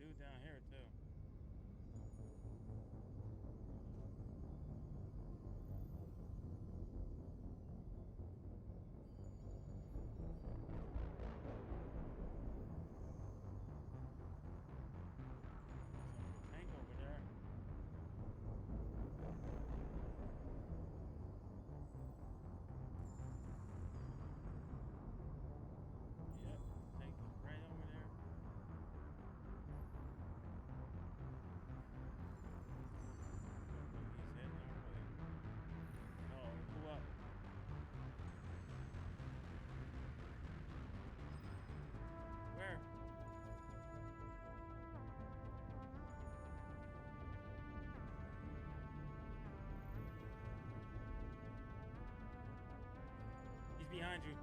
dude down here too. Tank over there. Yep, tank is right over there. Looks like he's heading our way. Oh, he blew up. Where? He's behind you.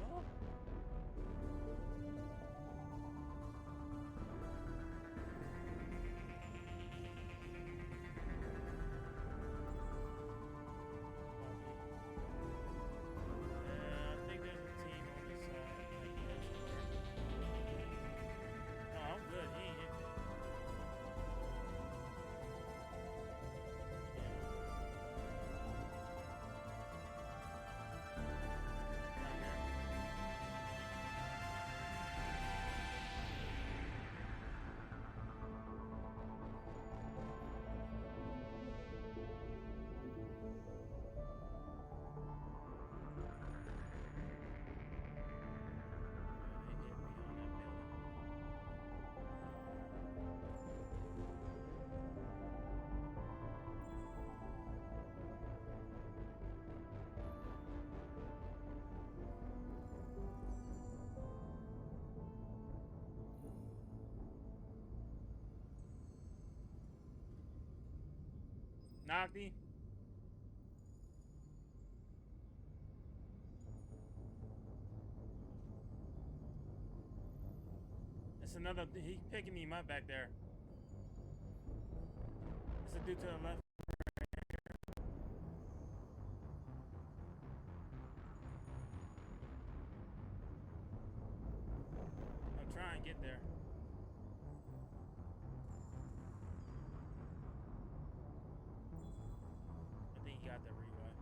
Oh. Yeah, I think there's a team on this side. Like next door. No, I'm good. He ain't hit me. Yeah. Down there. Yeah, they hit me on that building. Knocked him. It's another. He picking him up back there. It's a dude to the left. I'm trying to get there. I think he got the rewind.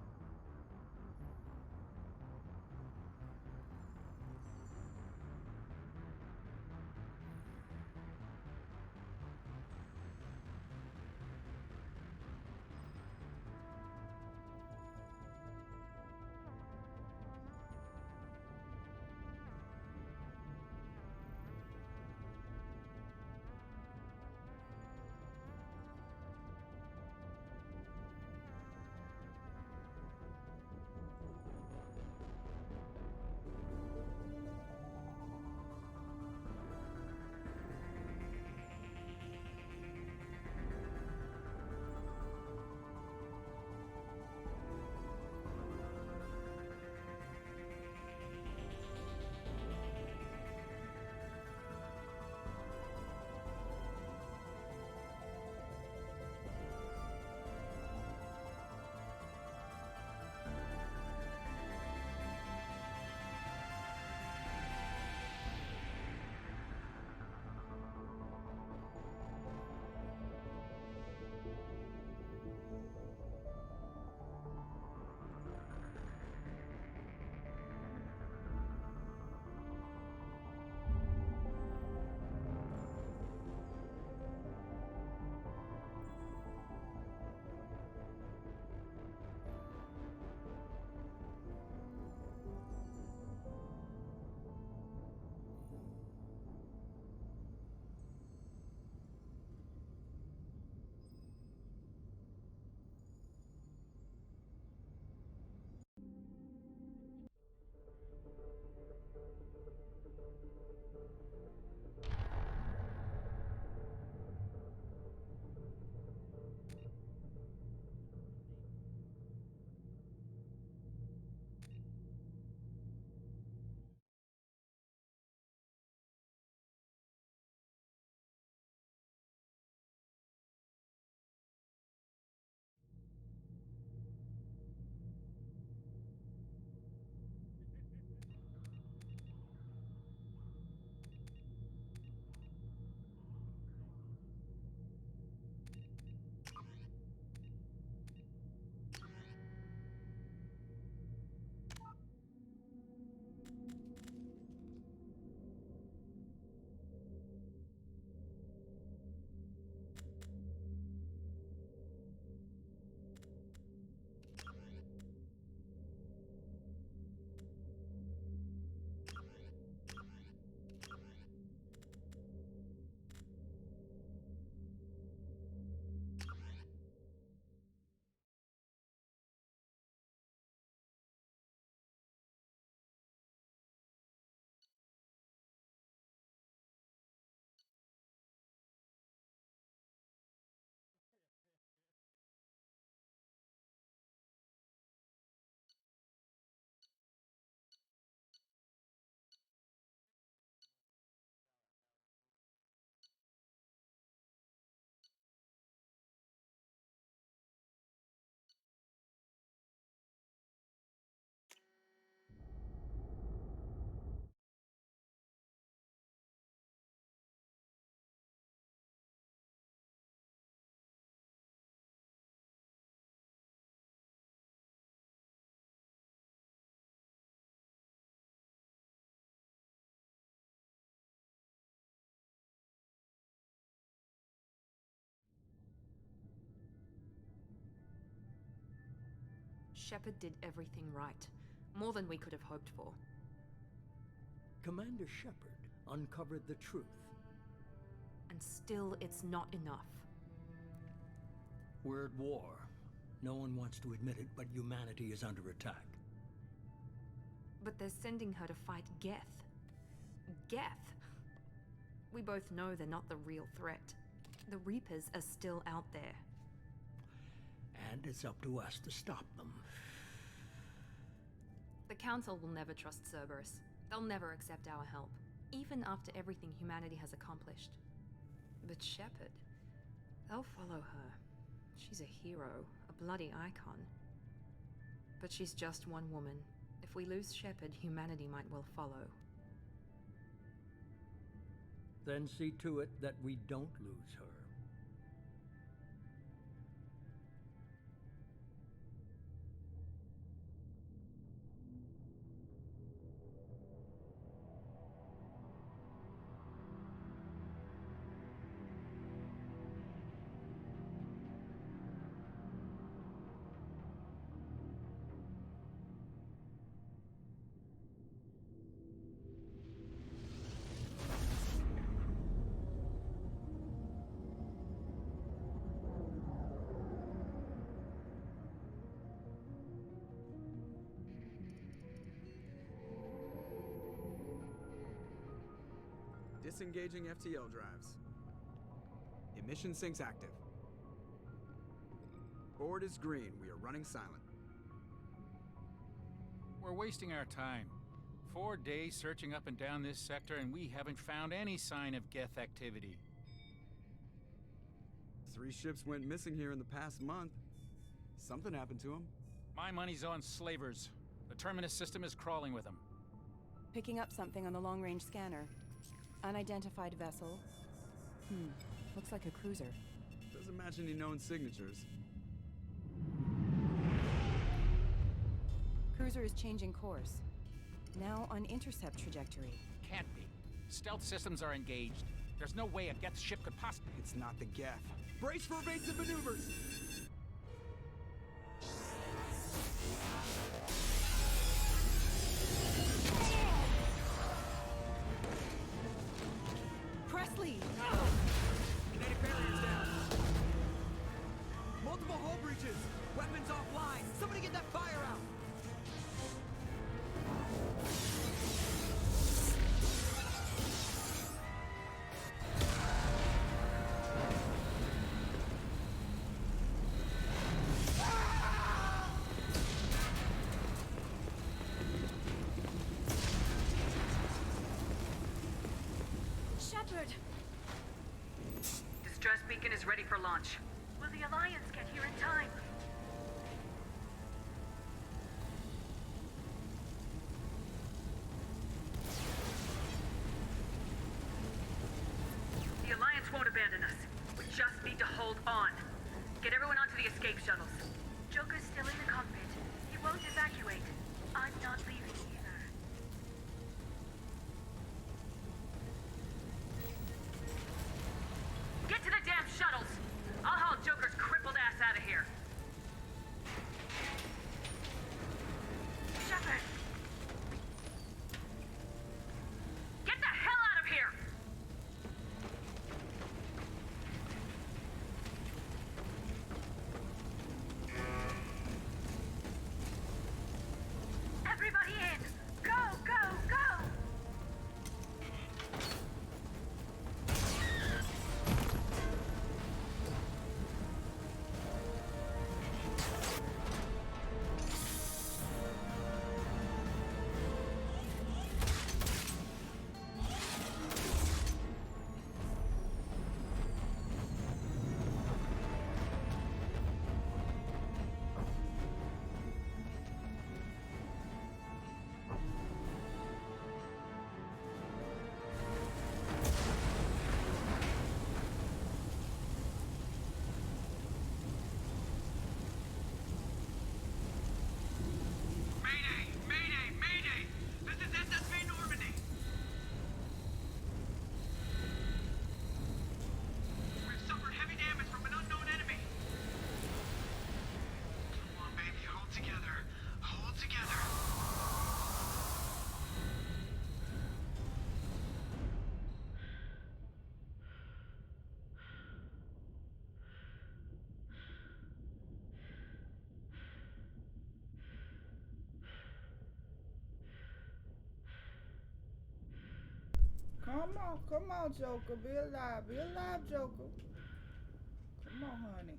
Shepard did everything right. More than we could have hoped for. Commander Shepard uncovered the truth. And still, it's not enough. We're at war. No one wants to admit it, but humanity is under attack. But they're sending her to fight Geth. Geth! We both know they're not the real threat. The Reapers are still out there. And it's up to us to stop them. The Council will never trust Cerberus. They'll never accept our help, even after everything humanity has accomplished. But Shepard, they'll follow her. She's a hero, a bloody icon. But she's just one woman. If we lose Shepard, humanity might well follow. Then see to it that we don't lose her. Disengaging FTL drives. Emission sinks active. Board is green. We are running silent. We're wasting our time. 4 days searching up and down this sector, and we haven't found any sign of Geth activity. 3 ships went missing here in the past month. Something happened to them. My money's on slavers. The Terminus system is crawling with them. Picking up something on the long-range scanner. Unidentified vessel. Looks like a cruiser. Doesn't match any known signatures. Cruiser is changing course. Now on intercept trajectory. Can't be. Stealth systems are engaged. There's no way a Geth ship could possibly... It's not the Geth. Brace for evasive maneuvers! Presley! Kinetic barriers down! Multiple hull breaches! Weapons offline! Somebody get that fire out! Shepard! Distress beacon is ready for launch. Will the Alliance get here in time? The Alliance won't abandon us. We just need to hold on. Get everyone onto the escape shuttles. Joker's still in the cockpit. He won't evacuate. I'm not leaving either. Get to the damn shuttles! I'll haul Joker's crippled ass out of here. Shepard! Get the hell out of here! Come on, Joker. Be alive. Be alive, Joker. Come on, honey.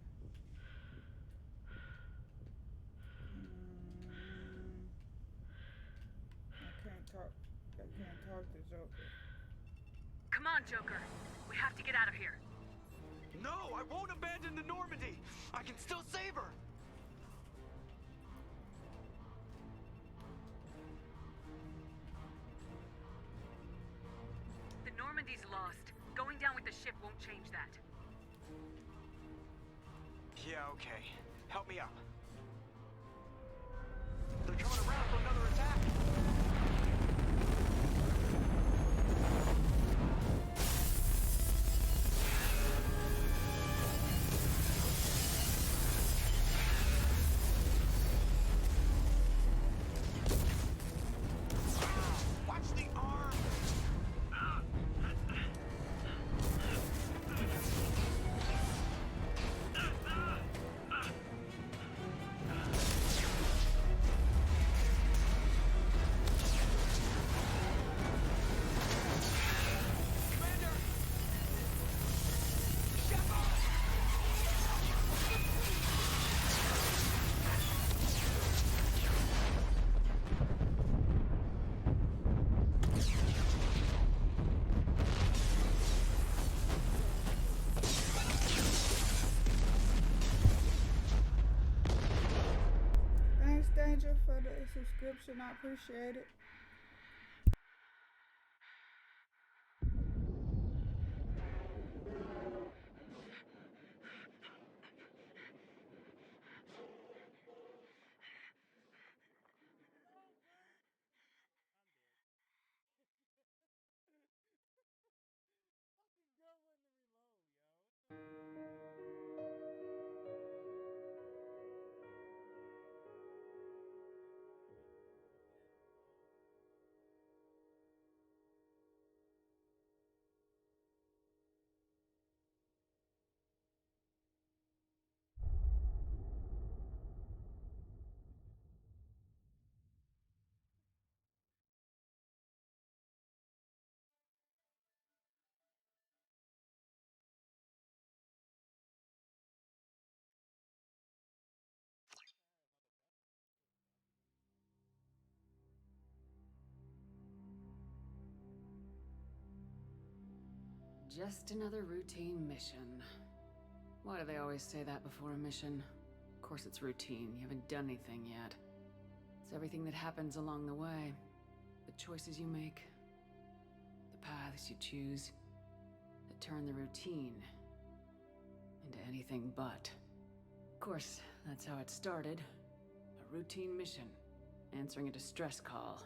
I can't talk to Joker. Come on, Joker. We have to get out of here. No, I won't abandon the Normandy. I can still save her. The Normandy's lost. Going down with the ship won't change that. Yeah, okay. Help me up. They're coming around for another attack. Watch the arm! Thanks, Danger, for the subscription. I appreciate it. Just another routine mission. Why do they always say that before a mission? Of course it's routine. You haven't done anything yet. It's everything that happens along the way. The choices you make. The paths you choose. That turn the routine into anything but. Of course, that's how it started. A routine mission. Answering a distress call.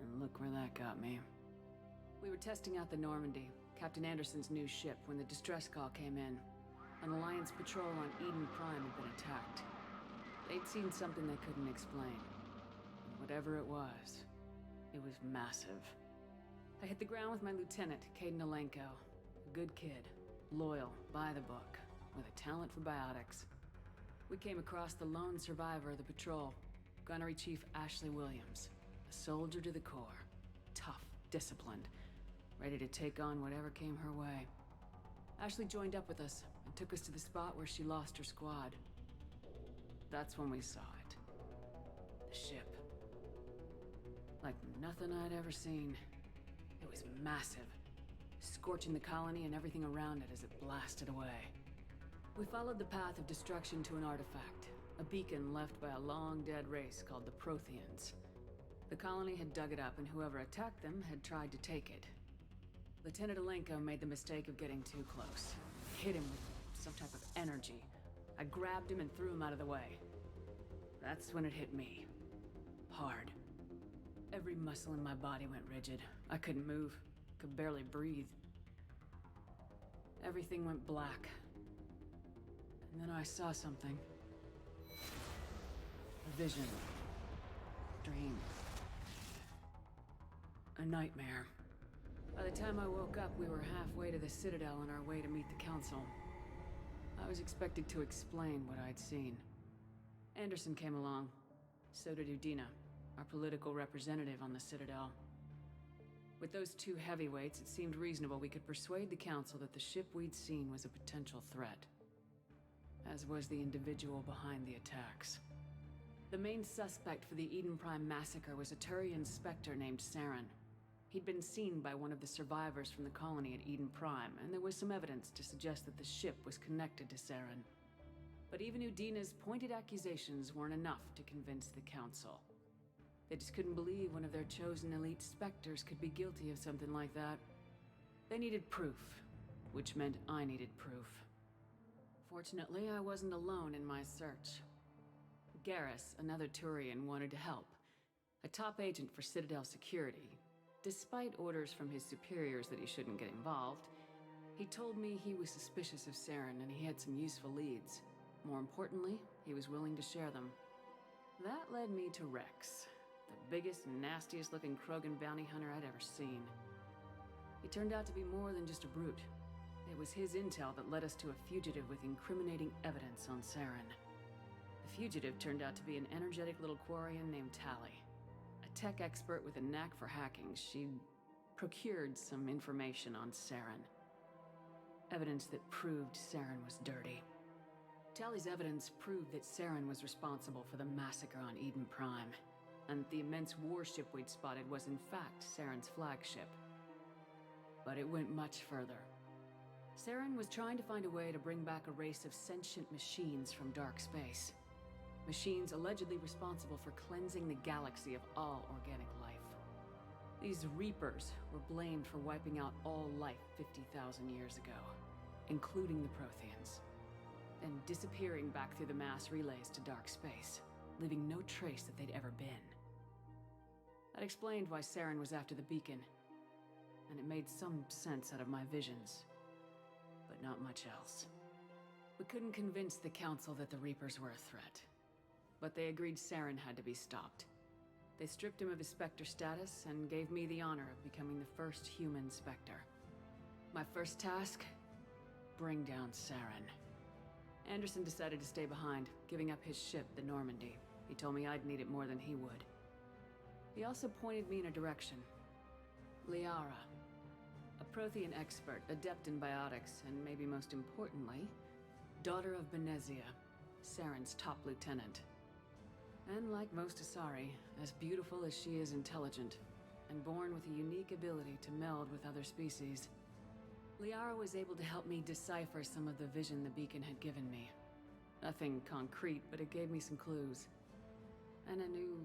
And look where that got me. We were testing out the Normandy, Captain Anderson's new ship, when the distress call came in. An Alliance patrol on Eden Prime had been attacked. They'd seen something they couldn't explain. And whatever it was massive. I hit the ground with my lieutenant, Kaidan Alenko. A good kid, loyal, by the book, with a talent for biotics. We came across the lone survivor of the patrol, Gunnery Chief Ashley Williams. A soldier to the core. Tough, disciplined, ready to take on whatever came her way. Ashley joined up with us and took us to the spot where she lost her squad. That's when we saw it. The ship. Like nothing I'd ever seen. It was massive, scorching the colony and everything around it as it blasted away. We followed the path of destruction to an artifact, a beacon left by a long-dead race called the Protheans. The colony had dug it up, and whoever attacked them had tried to take it. Lieutenant Alenko made the mistake of getting too close. Hit him with some type of energy. I grabbed him and threw him out of the way. That's when it hit me. Hard. Every muscle in my body went rigid. I couldn't move. Could barely breathe. Everything went black. And then I saw something. A vision. Dream. A nightmare. By the time I woke up, we were halfway to the Citadel on our way to meet the Council. I was expected to explain what I'd seen. Anderson came along. So did Udina, our political representative on the Citadel. With those two heavyweights, it seemed reasonable we could persuade the Council that the ship we'd seen was a potential threat. As was the individual behind the attacks. The main suspect for the Eden Prime massacre was a Turian Spectre named Saren. He'd been seen by one of the survivors from the colony at Eden Prime, and there was some evidence to suggest that the ship was connected to Saren. But even Udina's pointed accusations weren't enough to convince the Council. They just couldn't believe one of their chosen elite Spectres could be guilty of something like that. They needed proof, which meant I needed proof. Fortunately, I wasn't alone in my search. Garrus, another Turian, wanted to help. A top agent for Citadel Security. Despite orders from his superiors that he shouldn't get involved, he told me he was suspicious of Saren and he had some useful leads. More importantly, he was willing to share them. That led me to Rex, the biggest, nastiest looking Krogan bounty hunter I'd ever seen. He turned out to be more than just a brute. It was his intel that led us to a fugitive with incriminating evidence on Saren. The fugitive turned out to be an energetic little Quarian named Tali. A tech expert with a knack for hacking, she'd procured some information on Saren. Evidence that proved Saren was dirty. Tali's evidence proved that Saren was responsible for the massacre on Eden Prime, and the immense warship we'd spotted was in fact Saren's flagship. But it went much further. Saren was trying to find a way to bring back a race of sentient machines from dark space. Machines allegedly responsible for cleansing the galaxy of all organic life. These Reapers were blamed for wiping out all life 50,000 years ago, including the Protheans, then disappearing back through the mass relays to dark space, leaving no trace that they'd ever been. That explained why Saren was after the beacon, and it made some sense out of my visions, but not much else. We couldn't convince the Council that the Reapers were a threat, but they agreed Saren had to be stopped. They stripped him of his Spectre status and gave me the honor of becoming the first human Spectre. My first task? Bring down Saren. Anderson decided to stay behind, giving up his ship, the Normandy. He told me I'd need it more than he would. He also pointed me in a direction. Liara. A Prothean expert, adept in biotics, and maybe most importantly, daughter of Benezia, Saren's top lieutenant. And like most Asari, as beautiful as she is intelligent, and born with a unique ability to meld with other species. Liara was able to help me decipher some of the vision the beacon had given me. Nothing concrete, but it gave me some clues. And a new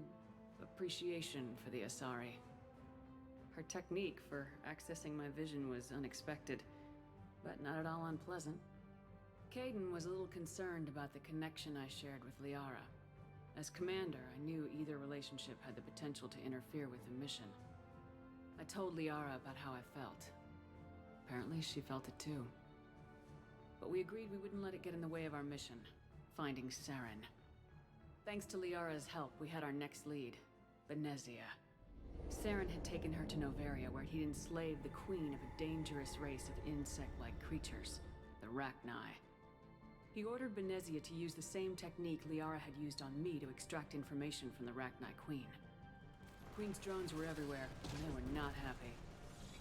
appreciation for the Asari. Her technique for accessing my vision was unexpected, but not at all unpleasant. Kaidan was a little concerned about the connection I shared with Liara. As commander, I knew either relationship had the potential to interfere with the mission. I told Liara about how I felt. Apparently, she felt it too. But we agreed we wouldn't let it get in the way of our mission, finding Saren. Thanks to Liara's help, we had our next lead, Benezia. Saren had taken her to Noveria, where he'd enslaved the queen of a dangerous race of insect-like creatures, the Rachni. He ordered Benezia to use the same technique Liara had used on me to extract information from the Rachni Queen. The Queen's drones were everywhere, and they were not happy.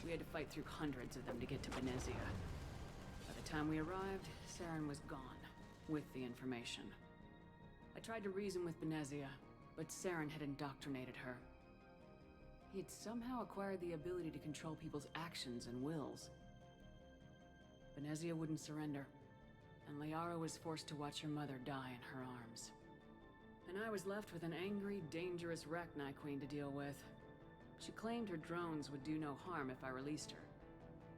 We had to fight through hundreds of them to get to Benezia. By the time we arrived, Saren was gone, with the information. I tried to reason with Benezia, but Saren had indoctrinated her. He had somehow acquired the ability to control people's actions and wills. Benezia wouldn't surrender, and Liara was forced to watch her mother die in her arms. And I was left with an angry, dangerous Rachni Queen to deal with. She claimed her drones would do no harm if I released her.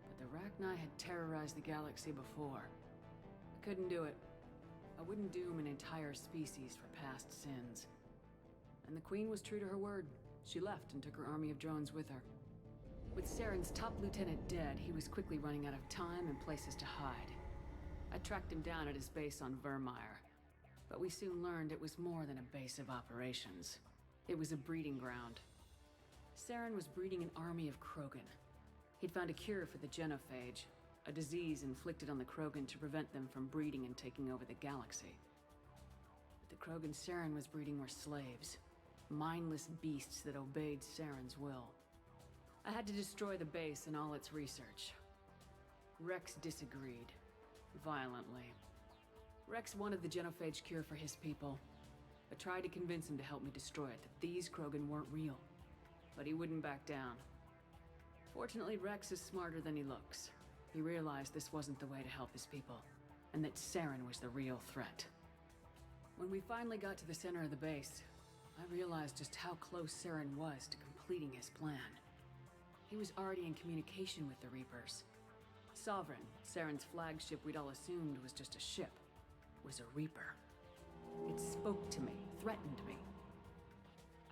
But the Rachni had terrorized the galaxy before. I couldn't do it. I wouldn't doom an entire species for past sins. And the Queen was true to her word. She left and took her army of drones with her. With Saren's top lieutenant dead, he was quickly running out of time and places to hide. I tracked him down at his base on Vermeer, but we soon learned it was more than a base of operations. It was a breeding ground. Saren was breeding an army of Krogan. He'd found a cure for the genophage, a disease inflicted on the Krogan to prevent them from breeding and taking over the galaxy. But the Krogan Saren was breeding were slaves, mindless beasts that obeyed Saren's will. I had to destroy the base and all its research. Rex disagreed. Violently. Rex wanted the genophage cure for his people. I tried to convince him to help me destroy it, that these Krogan weren't real. But he wouldn't back down. Fortunately, Rex is smarter than he looks. He realized this wasn't the way to help his people, and that Saren was the real threat. When we finally got to the center of the base, I realized just how close Saren was to completing his plan. He was already in communication with the Reapers. Sovereign, Saren's flagship we'd all assumed was just a ship, was a Reaper. It spoke to me, threatened me.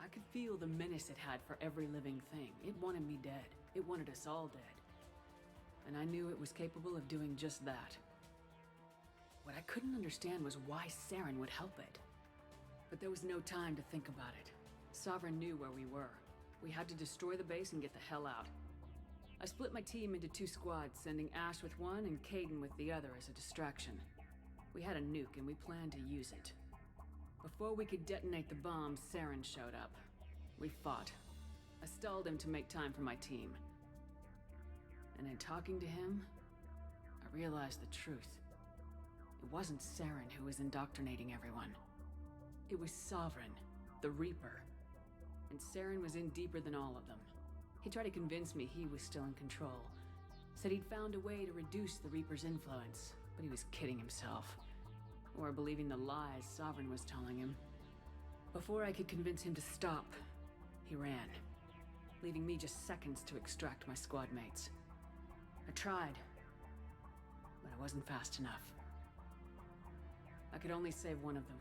I could feel the menace it had for every living thing. It wanted me dead. It wanted us all dead. And I knew it was capable of doing just that. What I couldn't understand was why Saren would help it. But there was no time to think about it. Sovereign knew where we were. We had to destroy the base and get the hell out. I split my team into 2 squads, sending Ash with one and Kaidan with the other as a distraction. We had a nuke and we planned to use it. Before we could detonate the bomb, Saren showed up. We fought. I stalled him to make time for my team. And in talking to him, I realized the truth. It wasn't Saren who was indoctrinating everyone. It was Sovereign, the Reaper. And Saren was in deeper than all of them. He tried to convince me he was still in control. Said he'd found a way to reduce the Reaper's influence, but he was kidding himself. Or believing the lies Sovereign was telling him. Before I could convince him to stop, he ran, leaving me just seconds to extract my squad mates. I tried, but I wasn't fast enough. I could only save one of them.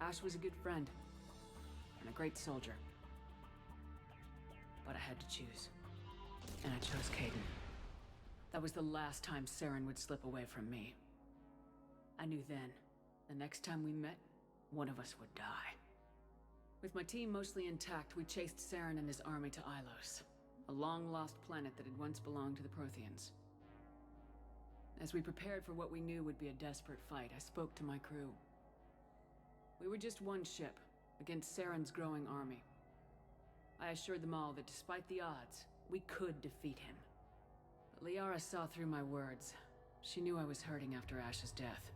Ash was a good friend, and a great soldier. But I had to choose. And I chose Kaidan. That was the last time Saren would slip away from me. I knew then, the next time we met, one of us would die. With my team mostly intact, we chased Saren and his army to Ilos, a long-lost planet that had once belonged to the Protheans. As we prepared for what we knew would be a desperate fight, I spoke to my crew. We were just one ship, against Saren's growing army. I assured them all that despite the odds, we could defeat him. But Liara saw through my words. She knew I was hurting after Ash's death.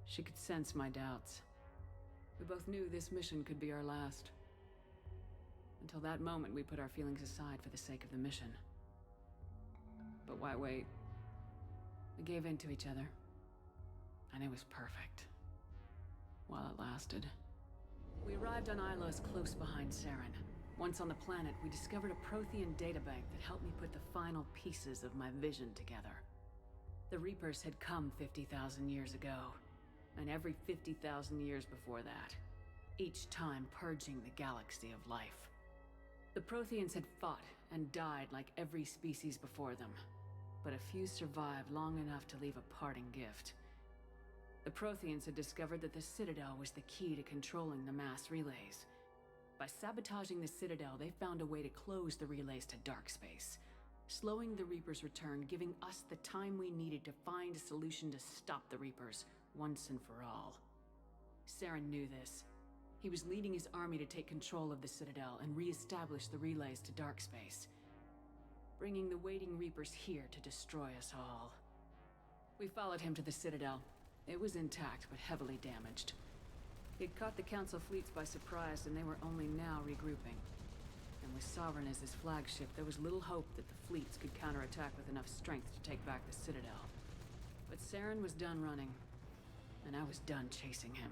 She could sense my doubts. We both knew this mission could be our last. Until that moment, we put our feelings aside for the sake of the mission. But why wait? We gave in to each other. And it was perfect. While it lasted. We arrived on Ilos close behind Saren. Once on the planet, we discovered a Prothean databank that helped me put the final pieces of my vision together. The Reapers had come 50,000 years ago, and every 50,000 years before that, each time purging the galaxy of life. The Protheans had fought and died like every species before them, but a few survived long enough to leave a parting gift. The Protheans had discovered that the Citadel was the key to controlling the mass relays. By sabotaging the Citadel, they found a way to close the relays to dark space, slowing the Reapers' return, giving us the time we needed to find a solution to stop the Reapers once and for all. Saren knew this. He was leading his army to take control of the Citadel and re-establish the relays to dark space, bringing the waiting Reapers here to destroy us all. We followed him to the Citadel. It was intact, but heavily damaged. He'd caught the Council fleets by surprise, and they were only now regrouping. And with Sovereign as his flagship, there was little hope that the fleets could counterattack with enough strength to take back the Citadel. But Saren was done running, and I was done chasing him.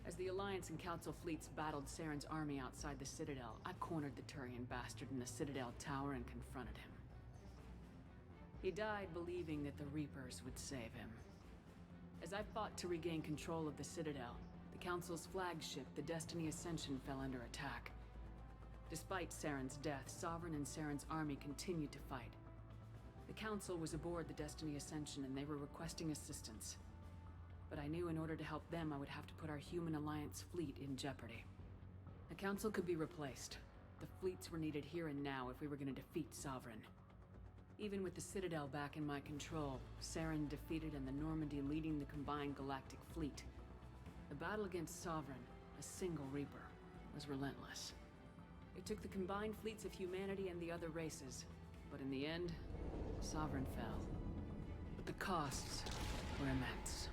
As the Alliance and Council fleets battled Saren's army outside the Citadel, I cornered the Turian bastard in the Citadel tower and confronted him. He died believing that the Reapers would save him. As I fought to regain control of the Citadel, the Council's flagship, the Destiny Ascension, fell under attack. Despite Saren's death, Sovereign and Saren's army continued to fight. The Council was aboard the Destiny Ascension and they were requesting assistance. But I knew in order to help them, I would have to put our Human Alliance fleet in jeopardy. The Council could be replaced. The fleets were needed here and now if we were going to defeat Sovereign. Even with the Citadel back in my control, Saren defeated and the Normandy leading the combined galactic fleet. The battle against Sovereign, a single Reaper, was relentless. It took the combined fleets of humanity and the other races. But in the end, Sovereign fell. But the costs were immense.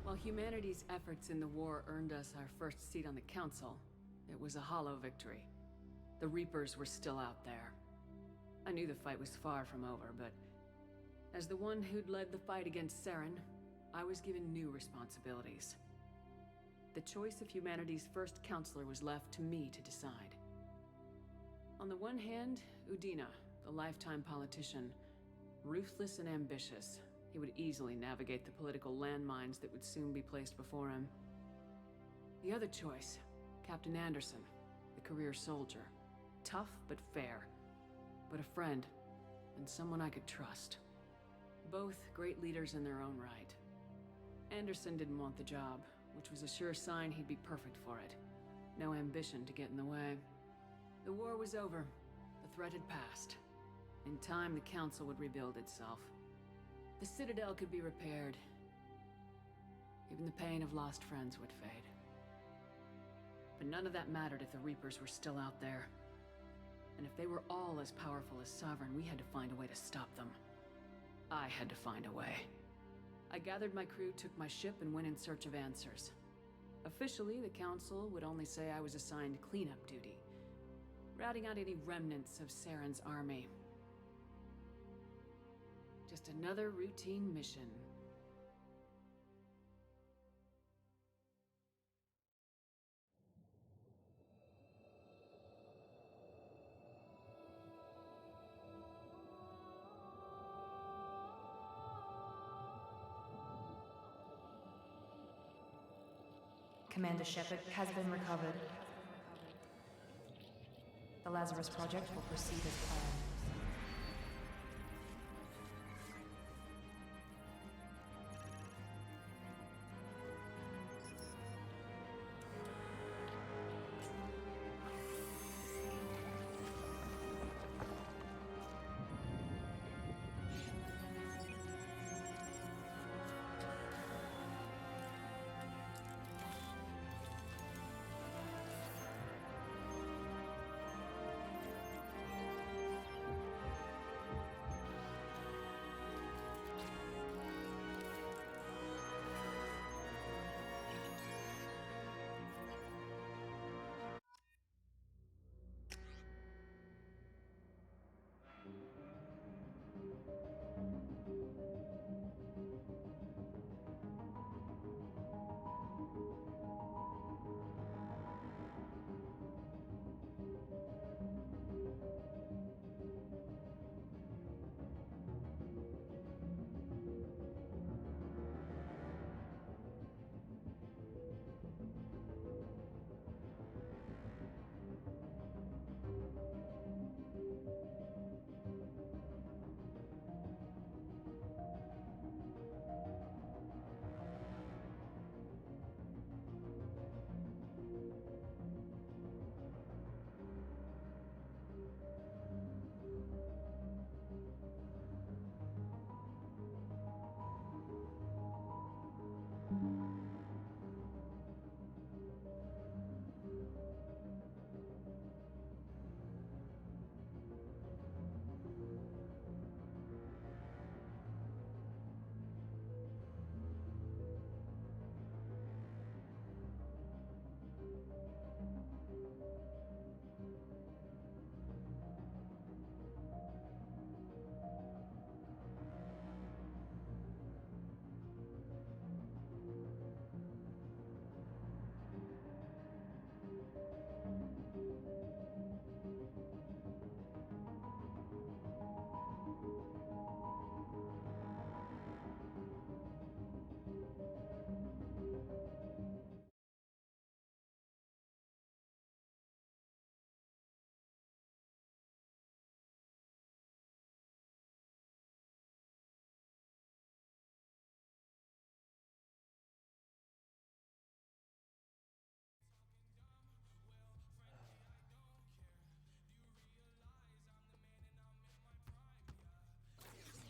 While humanity's efforts in the war earned us our first seat on the Council, it was a hollow victory. The Reapers were still out there. I knew the fight was far from over, but as the one who'd led the fight against Saren, I was given new responsibilities. The choice of humanity's first counselor was left to me to decide. On the one hand, Udina, the lifetime politician, ruthless and ambitious. He would easily navigate the political landmines that would soon be placed before him. The other choice, Captain Anderson, the career soldier. Tough but fair, but a friend, and someone I could trust. Both great leaders in their own right. Anderson didn't want the job, which was a sure sign he'd be perfect for it. No ambition to get in the way. The war was over. The threat had passed. In time, the Council would rebuild itself. The Citadel could be repaired. Even the pain of lost friends would fade. But none of that mattered if the Reapers were still out there. And if they were all as powerful as Sovereign, we had to find a way to stop them. I had to find a way. I gathered my crew, took my ship, and went in search of answers. Officially, the Council would only say I was assigned cleanup duty, routing out any remnants of Saren's army. Just another routine mission. Commander Shepard has been recovered. The Lazarus Project will proceed as planned.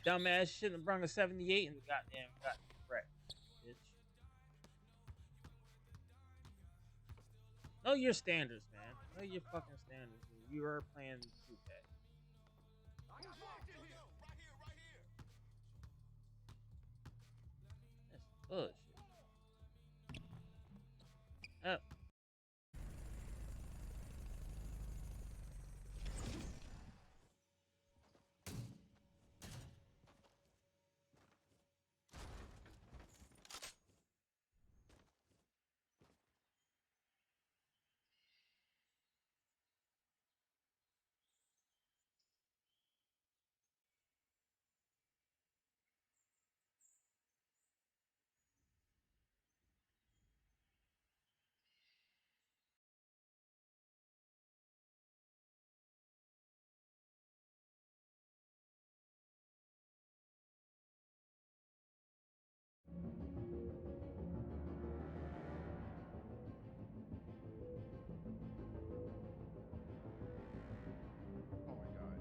Dumbass shouldn't have brung a 78 in the goddamn wreck, bitch. Know your standards, man. Where you fucking standing? You are playing 2K. That's bullshit. Oh. Oh my god.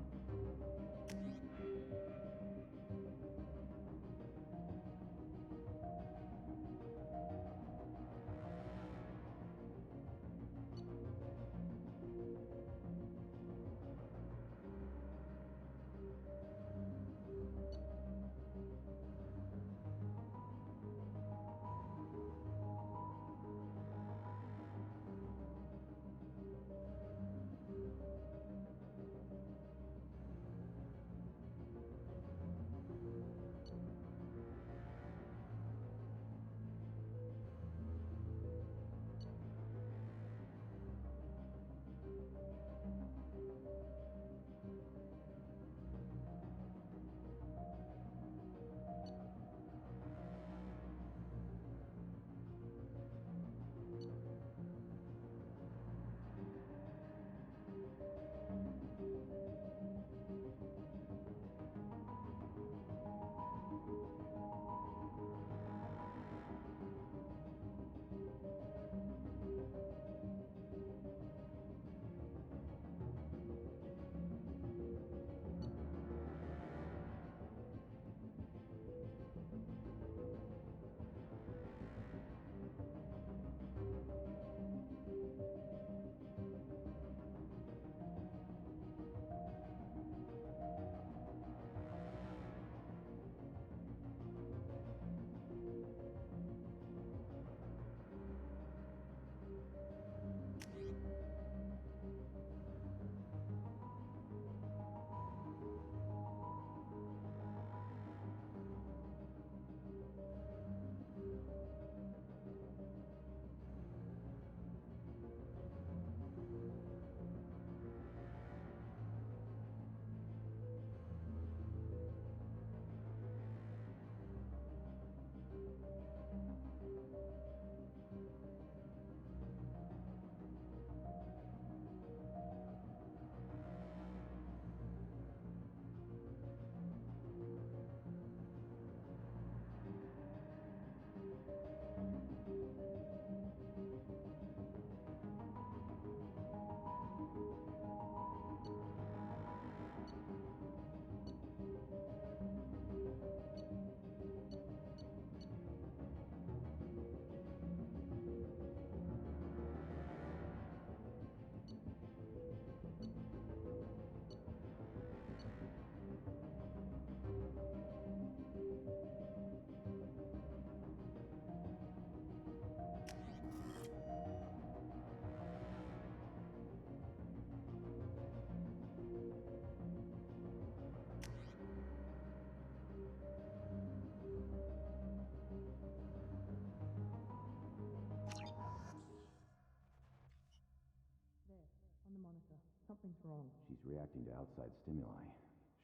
On the monitor. Something's wrong. She's reacting to outside stimuli,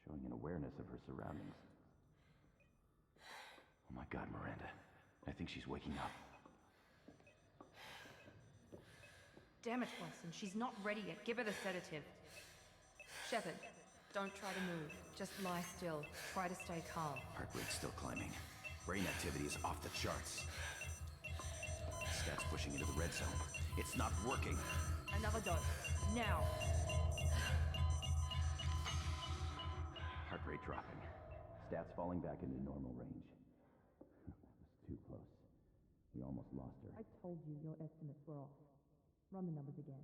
showing an awareness of her surroundings. Oh my god, Miranda. I think she's waking up. Damn it, Watson. She's not ready yet. Give her the sedative. Shepard, don't try to move. Just lie still. Try to stay calm. Heart rate's still climbing. Brain activity is off the charts. Stats pushing into the red zone. It's not working. Another dose. Now. Heart rate dropping. Stats falling back into normal range. That was too close. We almost lost her. I told you your estimates were off. Run the numbers again.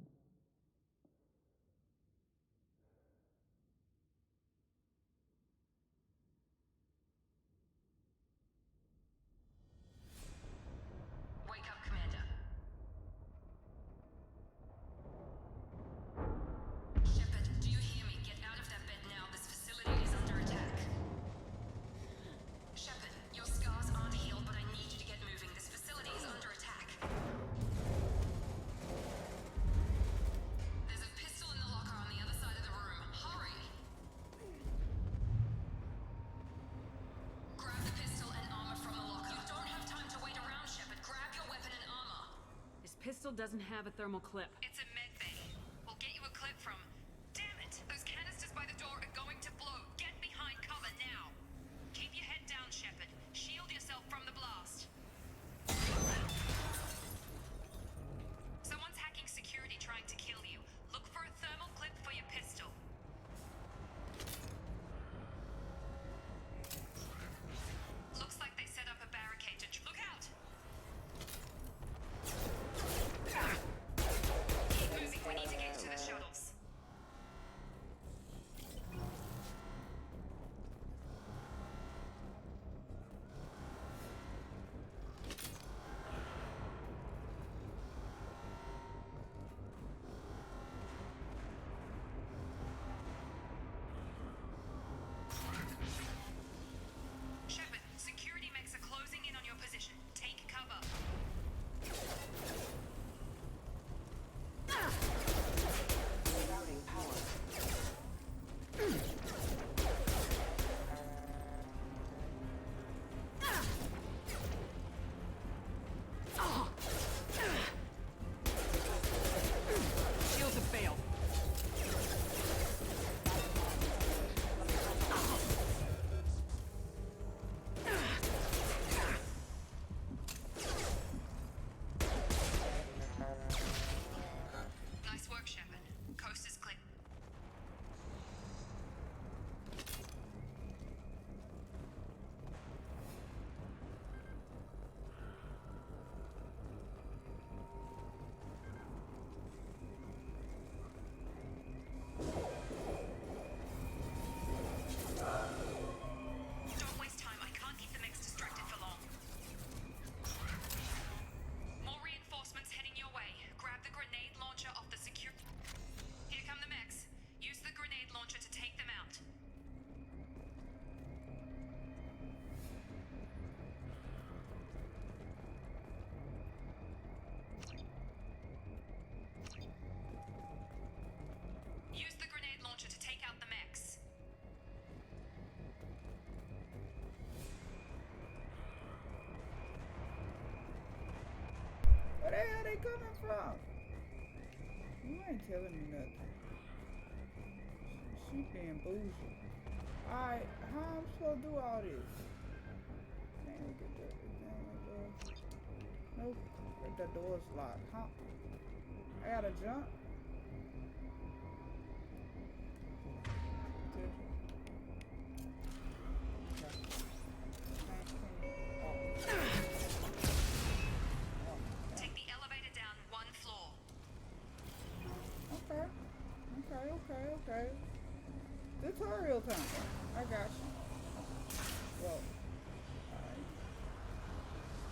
pistol doesn't have a thermal clip. It's a med bay. We'll get you a clip from... Damn it! Those canisters by the door are going to blow. Get behind cover now. Keep your head down, Shepard. Shield yourself from the blast. Someone's hacking security trying to kill you. Look for a thermal clip for your pistol. Looks like they set up a barricade to... Look out! Keep moving. We need to get to the shuttles. Shepard, security mechs are closing in on your position. Take cover. Routing power. Shields have failed. Nice work, Shepard. Coast is clear. Don't waste time. I can't keep the mechs distracted for long. More reinforcements heading your way. Grab the grenade launcher off the secure... Here come the mechs. Use the grenade launcher to take them out. Use the grenade launcher to take out the mechs. Where the hell they coming from? You ain't telling me nothing. She being bougie. Alright, how I'm supposed to do all this? Can't we get the door? Nope. The door's locked. Huh? I gotta jump? Take the elevator down one floor. Okay. Tutorial time. I got you. Well,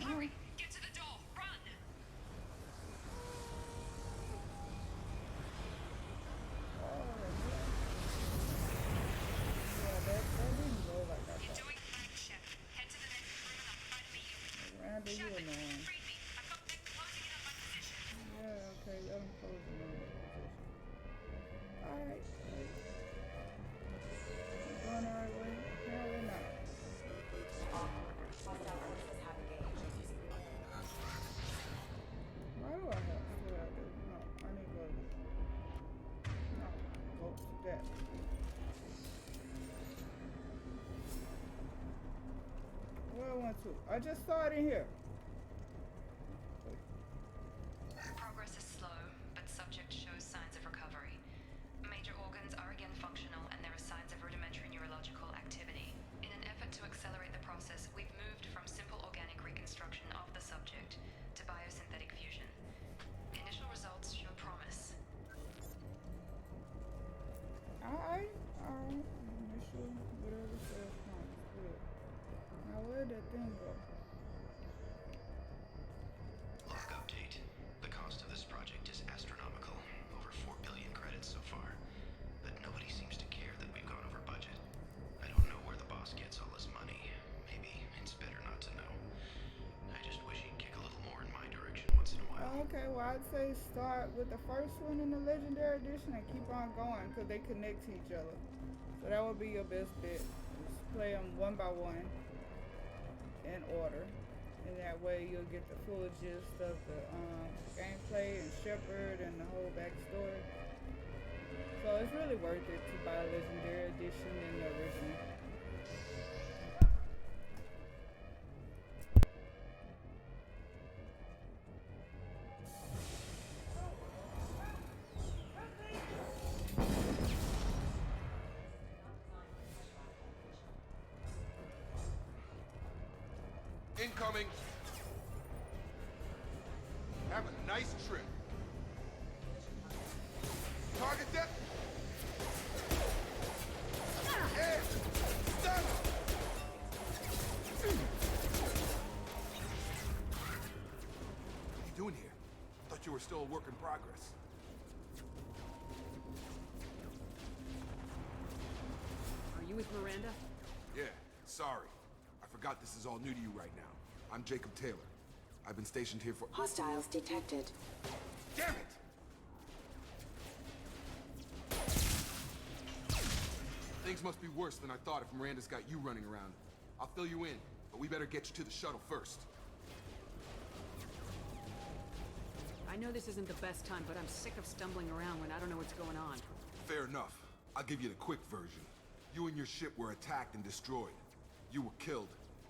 Hurry! Get to the door! Run! yeah, that didn't go like that. You're doing fine, Shep. Head to the next room and I'll try to meet you. Randy, you Shepard, annoying. read me. I've got mechs closing in on my position. Yeah, okay, let him close the door. Alright. Going the right way? Apparently not. Why do I have to do this? No, I need to go. No, go to that. Where I went to? I just saw it in here. Progress is slow, but subject shows signs of recovery. Major organs are again functional, and there are signs of rudimentary neurological activity. In an effort to accelerate the process, we've moved from simple organic reconstruction of the subject to biosynthetic fusion. Initial results show promise. Alright. Initial, whatever says promise. Good. Now where'd that thing go? Log update. The cost of this project is astronomical. Over 4 billion credits so far. But nobody seems to care that we've gone over budget. I don't know where the boss gets all this money. Maybe it's better not to know. I just wish he'd kick a little more in my direction once in a while. Okay, well I'd say start with the first one in the Legendary Edition and keep on going because they connect to each other. So that would be your best bet. Just play them one by one in order. And that way you'll get the full gist of the gameplay and Shepard and the whole backstory. So it's really worth it to buy Legendary Edition than the original. Incoming. Have a nice trip. Target depth. Air. Stun. What are you doing here? Thought you were still a work in progress. Are you with Miranda? Yeah, sorry. I forgot this is all new to you right now. I'm Jacob Taylor. I've been stationed here for— Hostiles detected. Damn it! Things must be worse than I thought if Miranda's got you running around. I'll fill you in, but we better get you to the shuttle first. I know this isn't the best time, but I'm sick of stumbling around when I don't know what's going on. Fair enough. I'll give you the quick version. You and your ship were attacked and destroyed. You were killed.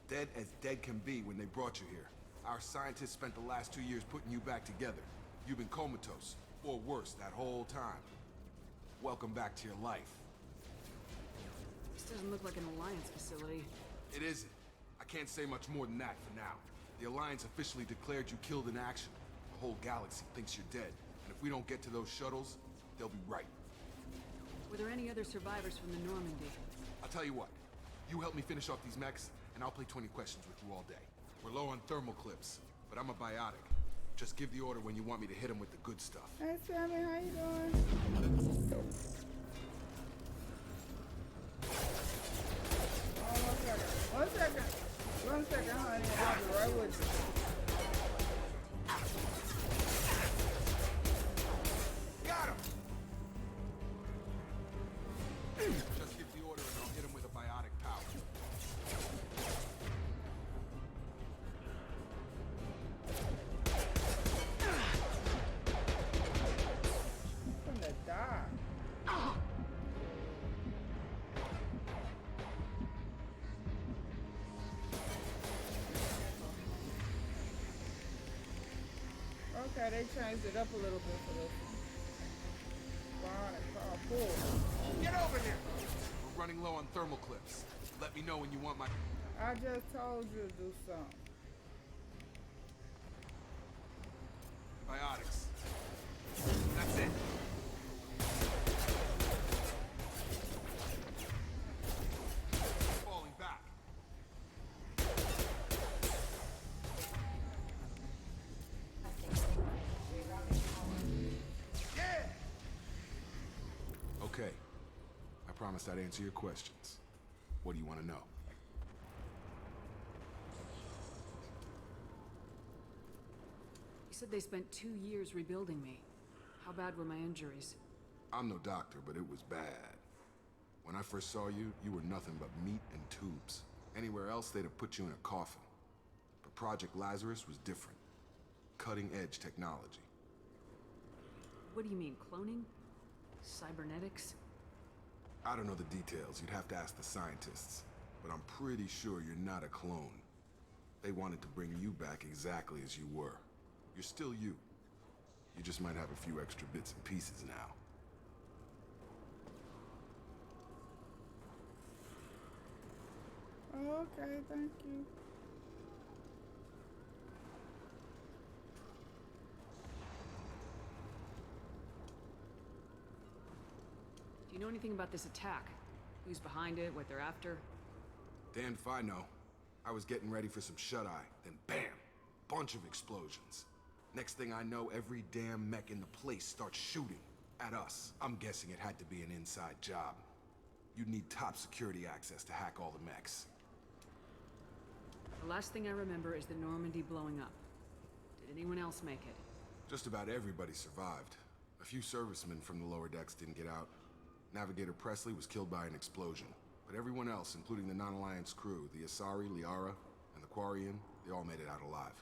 Dead as dead can be when they brought you here. Our scientists spent the last 2 years putting you back together. You've been comatose, or worse, that whole time. Welcome back to your life. This doesn't look like an Alliance facility. It isn't. I can't say much more than that for now. The Alliance officially declared you killed in action. The whole galaxy thinks you're dead. And if we don't get to those shuttles, they'll be right. Were there any other survivors from the Normandy? I'll tell you what. You help me finish off these mechs, and I'll play 20 questions with you all day. We're low on thermal clips, but I'm a biotic. Just give the order when you want me to hit them with the good stuff. Hey Sammy, how you doing? Oh, 1 second. 1 second, honey. I'll be right with you. Got him! Just give the order and I'll hit him with a biotic power. I'm gonna die. Okay, they changed it up a little bit for this one. Bionic power pull. Get over here! We're running low on thermal clips. Let me know when you want my— I just told you to do something. biotics. That's it. Falling back. Yeah! Okay. I promised I'd answer your questions. What do you want to know? You said they spent 2 years rebuilding me. How bad were my injuries? I'm no doctor, but it was bad. When I first saw you, you were nothing but meat and tubes. Anywhere else, they'd have put you in a coffin. But Project Lazarus was different. Cutting-edge technology. What do you mean, cloning? Cybernetics? I don't know the details. You'd have to ask the scientists. But I'm pretty sure you're not a clone. They wanted to bring you back exactly as you were. You're still you. You just might have a few extra bits and pieces now. Okay, thank you. Do you know anything about this attack? Who's behind it, what they're after? Damned if I know. I was getting ready for some shut-eye, then bam! Bunch of explosions. Next thing I know, every damn mech in the place starts shooting at us. I'm guessing it had to be an inside job. You'd need top security access to hack all the mechs. The last thing I remember is the Normandy blowing up. Did anyone else make it? Just about everybody survived. A few servicemen from the lower decks didn't get out. Navigator Presley was killed by an explosion. But everyone else, including the non-Alliance crew, the Asari, Liara, and the Quarian, They all made it out alive.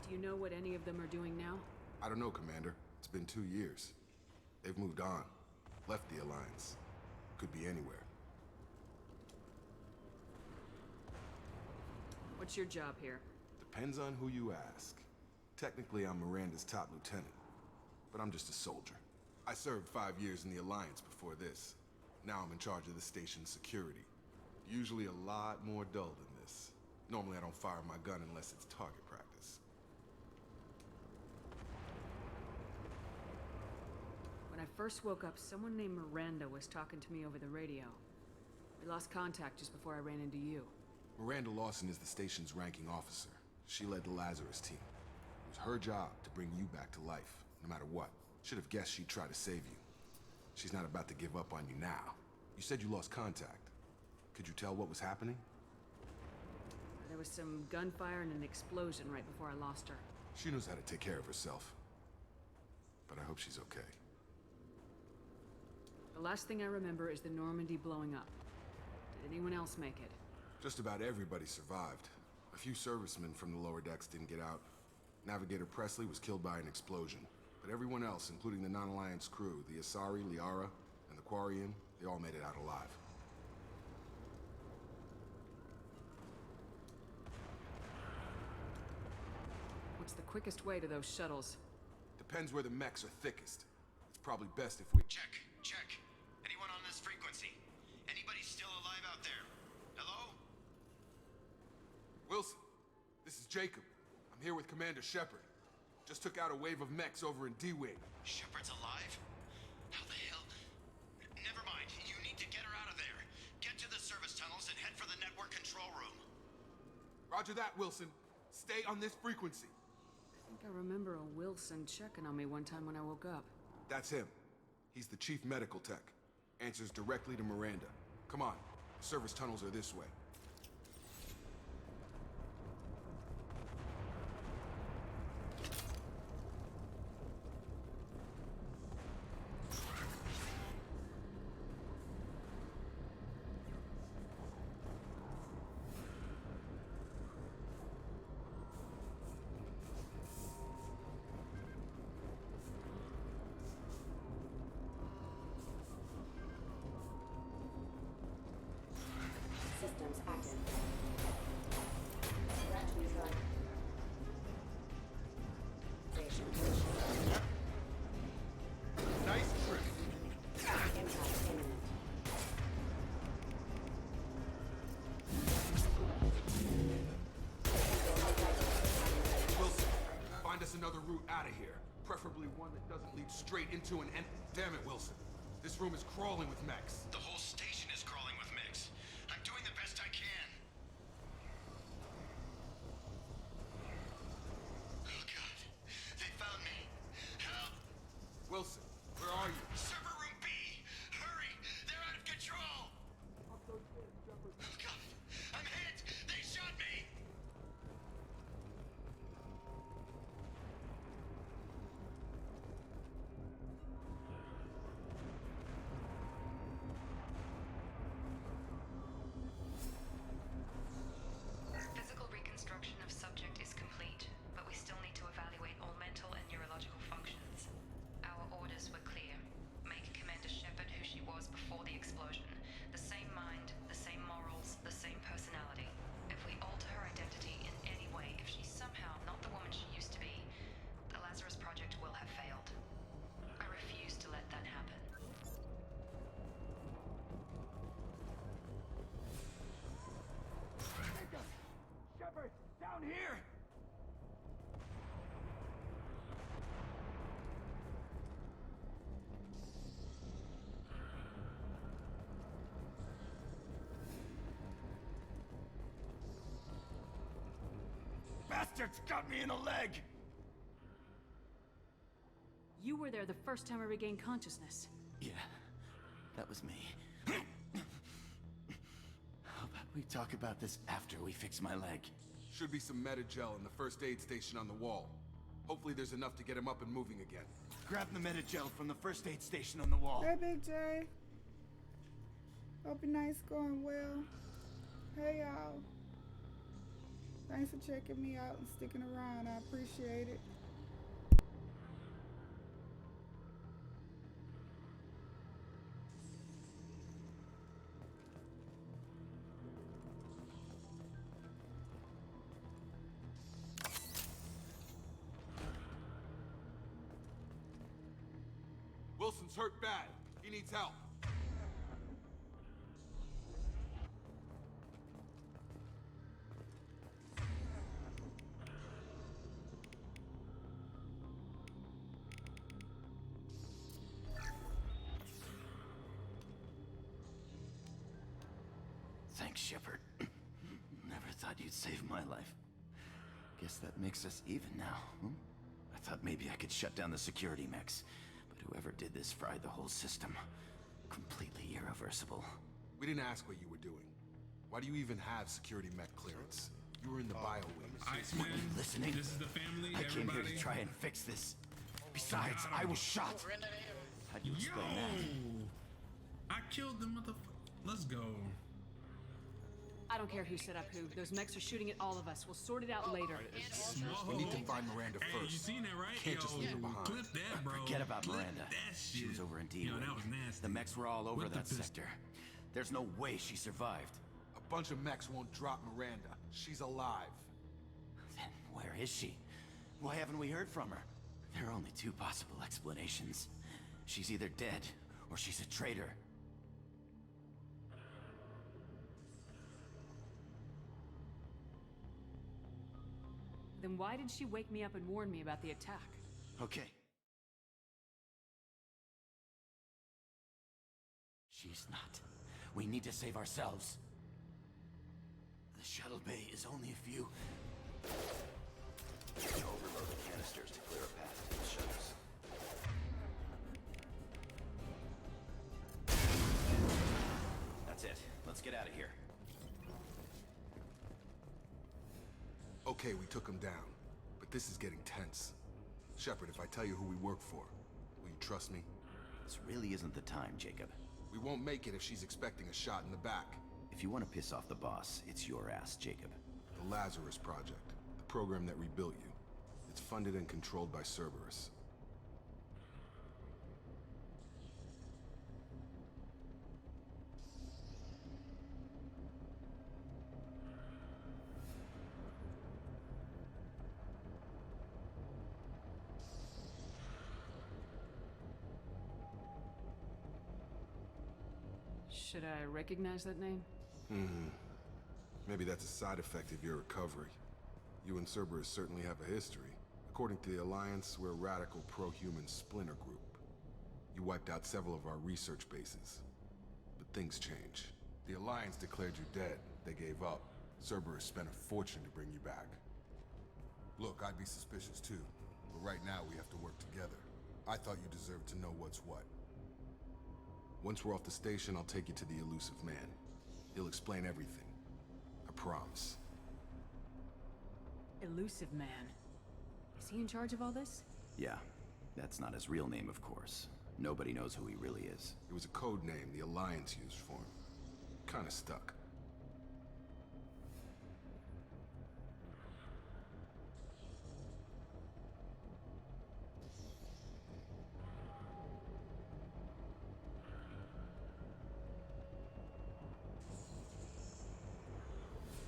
Do you know what any of them are doing now? I don't know, Commander. It's been 2 years. They've moved on. Left the Alliance. Could be anywhere. What's your job here? Depends on who you ask. Technically, I'm Miranda's top lieutenant. But I'm just a soldier. I served 5 years in the Alliance before this. Now I'm in charge of the station's security. Usually a lot more dull than this. Normally I don't fire my gun unless it's target practice. When I first woke up, someone named Miranda was talking to me over the radio. We lost contact just before I ran into you. Miranda Lawson is the station's ranking officer. She led the Lazarus team. It was her job to bring you back to life, no matter what. Should have guessed she'd try to save you. She's not about to give up on you now. You said you lost contact. Could you tell what was happening? There was some gunfire and an explosion right before I lost her. She knows how to take care of herself. But I hope she's okay. The last thing I remember is the Normandy blowing up. Did anyone else make it? Just about everybody survived. A few servicemen from the lower decks didn't get out. Navigator Presley was killed by an explosion. But everyone else, including the non-Alliance crew, the Asari, Liara, and the Quarian, they all made it out alive. What's the quickest way to those shuttles? Depends where the mechs are thickest. It's probably best if we... Check. Anyone on this frequency? Anybody still alive out there? Hello? Wilson, this is Jacob. I'm here with Commander Shepard. Just took out a wave of mechs over in D-Wing. Shepard's alive? How the hell? Never mind. You need to get her out of there. Get to the service tunnels and head for the network control room. Roger that, Wilson. Stay on this frequency. I think I remember a Wilson checking on me one time when I woke up. That's him. He's the chief medical tech. Answers directly to Miranda. Come on. The service tunnels are this way. Systems active. Threat neutralized. Nice trick. Impact imminent. Wilson, find us another route out of here. Preferably one that doesn't lead straight into an end. Damn it, Wilson. This room is crawling with mechs. The whole station is crawling with mechs. I'm doing the best I can. Oh god. They found me. Help! Wilson, where are you? Server room B! Hurry! They're out of control! Oh god! I'm hit! They shot me! Physical reconstruction of subject is complete, but we still need to evaluate all mental and neurological functions. Our orders were clear. Make Commander Shepard who she was before the explosion. The same mind, the same morals, the same personality. If we alter her identity in any way, if she's somehow not the woman she used to be, the Lazarus Project will have failed. I refuse to let that happen. Shepard, down here! Bastards got me in the leg! You were there the first time I regained consciousness. Yeah, that was me. How about we talk about this after we fix my leg? Should be some Medi-gel in the first aid station on the wall. Hopefully there's enough to get him up and moving again. Grab the Medi-gel from the first aid station on the wall. Hey, Big J. Hope your night's going well. Hey, y'all. Thanks for checking me out and sticking around. I appreciate it. Wilson's hurt bad. He needs help. Thanks, Shepard. Never thought you'd save my life. Guess that makes us even now, hmm? I thought maybe I could shut down the security mechs, but whoever did this fried the whole system. Completely irreversible. We didn't ask what you were doing. Why do you even have security mech clearance? You were in the bio wing. Iceman, Were you listening? this is the family, I came here everybody. to try and fix this. Besides, I was shot. How do you explain that? I killed the motherfucker. Let's go. I don't care who set up who. Those mechs are shooting at all of us. We'll sort it out later. We need to find Miranda Hey, first. you seen that, right? Can't just leave her behind. Clip that, bro. Forget about Clip Miranda. That shit. She was over in D. Yo, that was nasty. The mechs were all over With the that pistol. sector. There's no way she survived. A bunch of mechs won't drop Miranda. She's alive. Then where is she? Why haven't we heard from her? There are only two possible explanations. She's either dead, or she's a traitor. Then why did she wake me up and warn me about the attack? Okay. She's not. We need to save ourselves. The shuttle bay is only a few. Overload the canisters to clear a path to the shuttles. That's it. Let's get out of here. Okay, we took him down. But this is getting tense. Shepard, if I tell you who we work for, will you trust me? This really isn't the time, Jacob. We won't make it if she's expecting a shot in the back. If you want to piss off the boss, it's your ass, Jacob. The Lazarus Project, the program that rebuilt you. It's funded and controlled by Cerberus. Should I recognize that name? Maybe that's a side effect of your recovery. You and Cerberus certainly have a history. According to the Alliance, we're a radical pro-human splinter group. You wiped out several of our research bases. But things change. The Alliance declared you dead. They gave up. Cerberus spent a fortune to bring you back. Look, I'd be suspicious too. But right now we have to work together. I thought you deserved to know what's what. Once we're off the station, I'll take you to the Elusive Man. He'll explain everything. I promise. Elusive Man. Is he in charge of all this? Yeah, that's not his real name, of course. Nobody knows who he really is. It was a code name the Alliance used for him. Kinda stuck.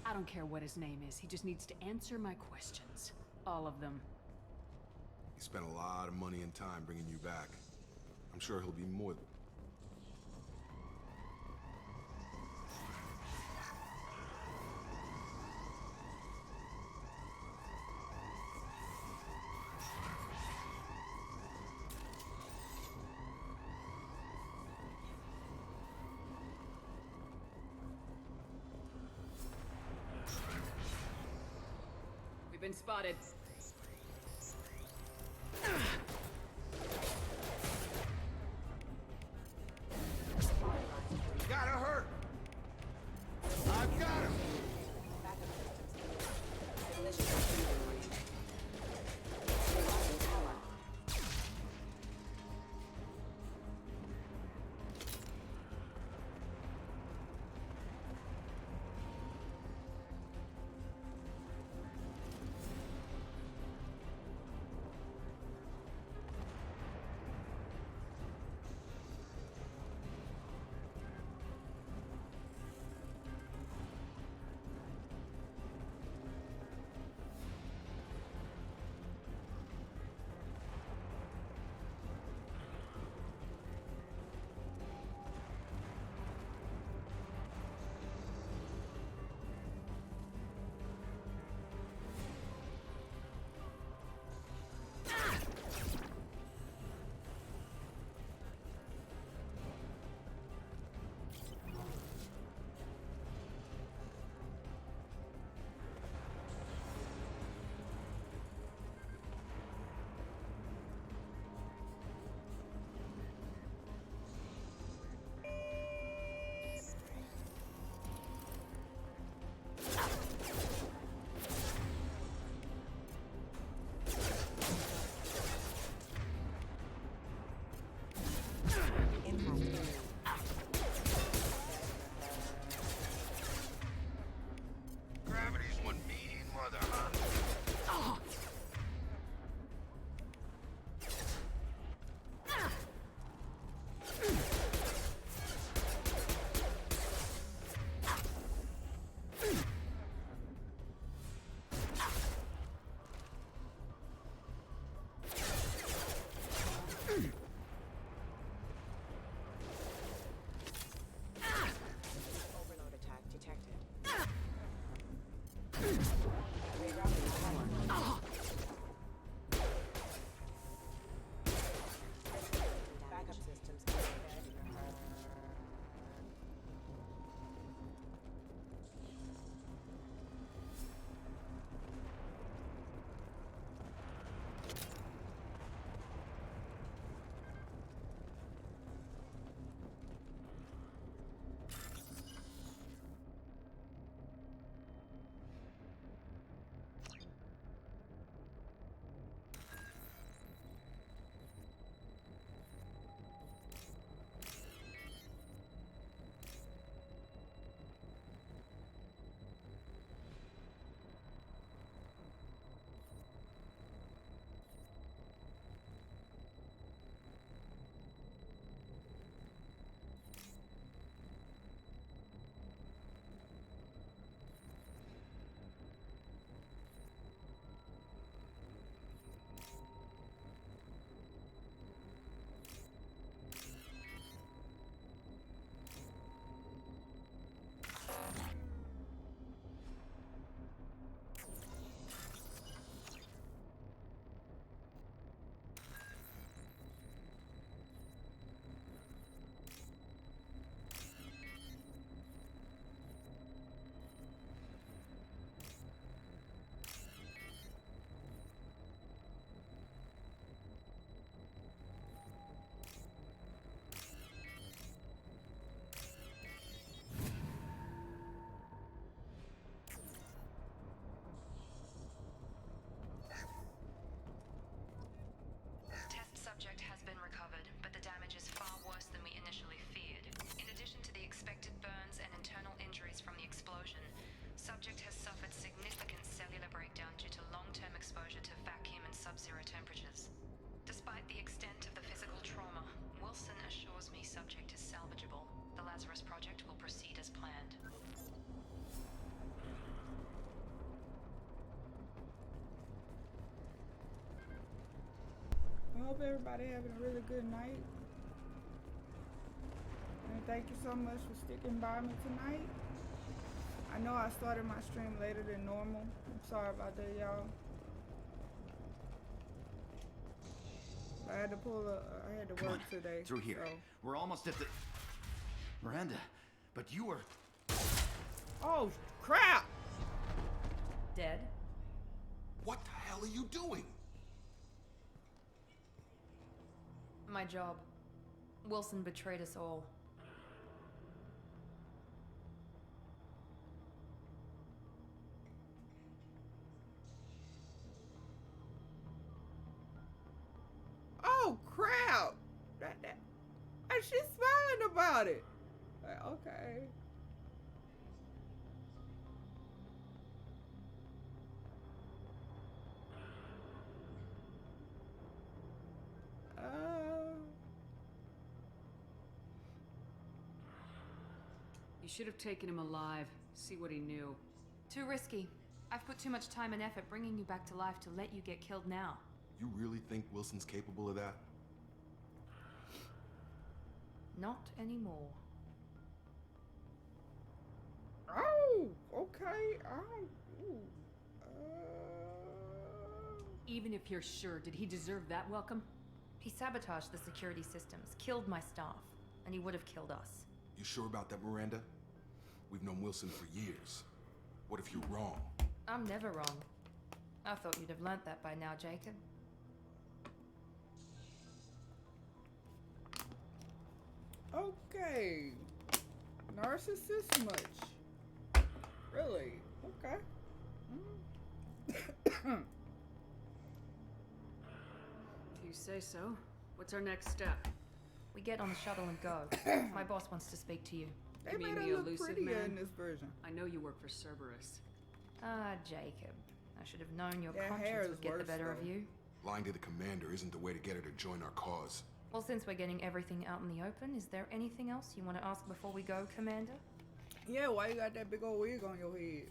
I don't care what his name is. He just needs to answer my questions. All of them. He spent a lot of money and time bringing you back. I'm sure he'll be more than... We've been spotted. Gotta hurt! I've got him! hope everybody having a really good night. And thank you so much for sticking by me tonight. I know I started my stream later than normal. I'm sorry about that, y'all. I had to I had to Come work on, today. through here. So. We're almost at the... Miranda, but you were... Oh, crap! Dead? What the hell are you doing? My job. Wilson betrayed us all. Oh, crap! And she's smiling about it. Like, okay. You should have taken him alive. See what he knew. Too risky. I've put too much time and effort bringing you back to life to let you get killed now. You really think Wilson's capable of that? Not anymore. Oh, okay. Even if you're sure, did he deserve that welcome? He sabotaged the security systems, killed my staff, and he would have killed us. You sure about that, Miranda? We've known Wilson for years. What if you're wrong? I'm never wrong. I thought you'd have learnt that by now, Jacob. Okay. Narcissist much? Really? Okay. If you say so. What's our next step? We get on the shuttle and go. My boss wants to speak to you. They You mean made the her look elusive prettier man? in this version. I know you work for Cerberus. Ah, Jacob. I should have known your Their hair conscience is would get the worse, better of though. you. Lying to the commander isn't the way to get her to join our cause. Well, since we're getting everything out in the open, is there anything else you want to ask before we go, Commander? Yeah, why you got that big old wig on your head?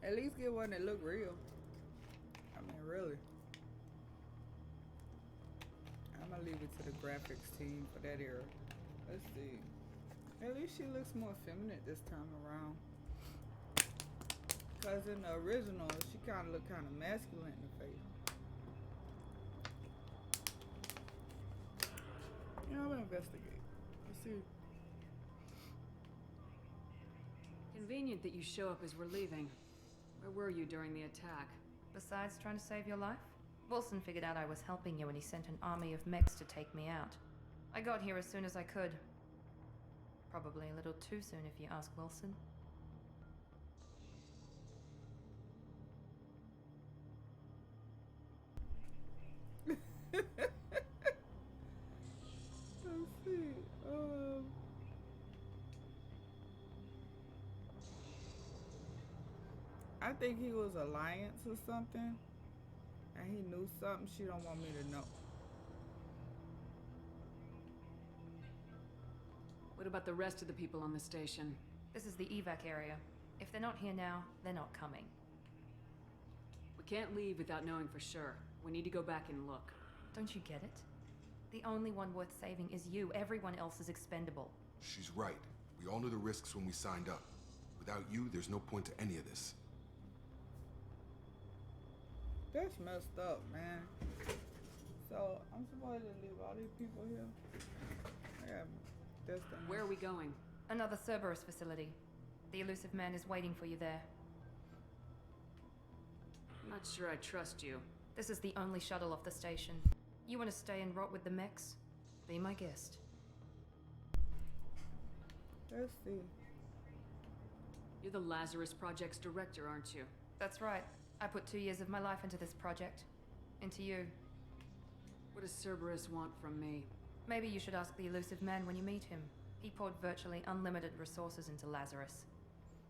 At least get one that look real. I mean, really. I'm gonna leave it to the graphics team for that era. Let's see. At least she looks more feminine this time around. Cause in the original, she kind of looked kind of masculine in the face. You know, I'm gonna investigate. Let's see. Convenient that you show up as we're leaving. Where were you during the attack? Besides trying to save your life? Wilson figured out I was helping you and he sent an army of mechs to take me out. I got here as soon as I could. Probably a little too soon if you ask Wilson. Let's see. I think he was Alliance or something. And he knew something she don't want me to know. What about the rest of the people on the station? This is the evac area. If they're not here now, they're not coming. We can't leave without knowing for sure. We need to go back and look. Don't you get it? The only one worth saving is you. Everyone else is expendable. She's right. We all knew the risks when we signed up. Without you, there's no point to any of this. That's messed up, man. So, I'm supposed to leave all these people here? Yeah, Where are we going? Another Cerberus facility. The elusive man is waiting for you there. I'm not sure I trust you. This is the only shuttle off the station. You want to stay and rot with the mechs? Be my guest. Let's see. You're the Lazarus Project's director, aren't you? That's right. I put 2 years of my life into this project. Into you. What does Cerberus want from me? Maybe you should ask the elusive man when you meet him. He poured virtually unlimited resources into Lazarus.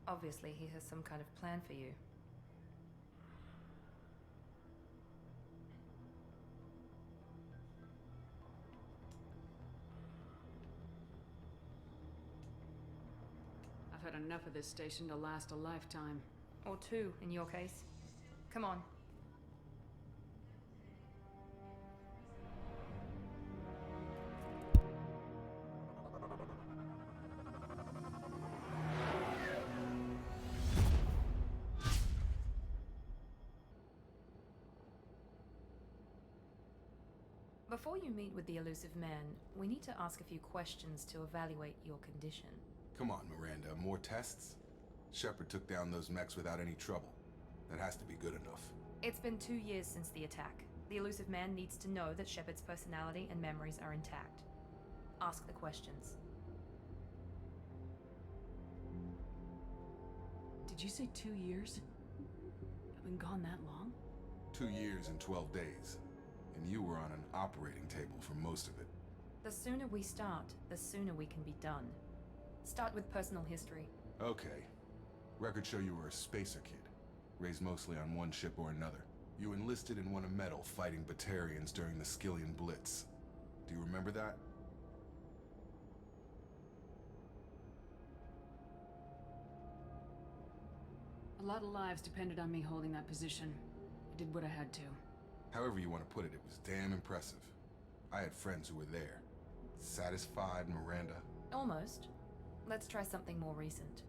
Obviously, he has some kind of plan for you. I've had enough of this station to last a lifetime. Or 2, in your case. Come on. Before you meet with the elusive man, we need to ask a few questions to evaluate your condition. Come on, Miranda, more tests? Shepard took down those mechs without any trouble. That has to be good enough. It's been 2 years since the attack. The elusive man needs to know that Shepard's personality and memories are intact. Ask the questions. Did you say 2 years? I've been gone that long? 2 years and 12 days. And you were on an operating table for most of it. The sooner we start, the sooner we can be done. Start with personal history. Okay. Records show you were a spacer kid. Raised mostly on one ship or another. You enlisted and won a medal fighting Batarians during the Skillian Blitz. Do you remember that? A lot of lives depended on me holding that position. I did what I had to. However you want to put it, it was damn impressive. I had friends who were there. Satisfied, Miranda? Almost. Let's try something more recent.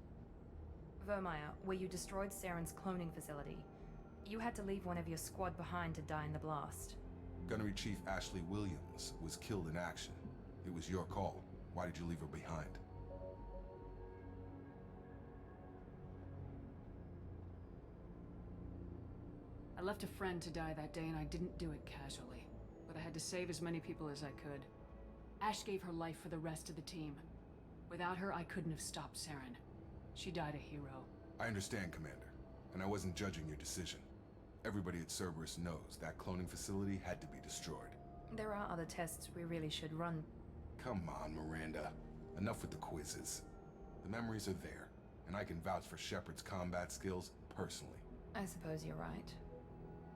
Vermeer, where you destroyed Saren's cloning facility. You had to leave one of your squad behind to die in the blast. Gunnery Chief Ashley Williams was killed in action. It was your call. Why did you leave her behind? I left a friend to die that day and I didn't do it casually. But I had to save as many people as I could. Ash gave her life for the rest of the team. Without her, I couldn't have stopped Saren. She died a hero. I understand, Commander. And I wasn't judging your decision. Everybody at Cerberus knows that cloning facility had to be destroyed. There are other tests we really should run. Come on, Miranda. Enough with the quizzes. The memories are there, and I can vouch for Shepard's combat skills personally. I suppose you're right.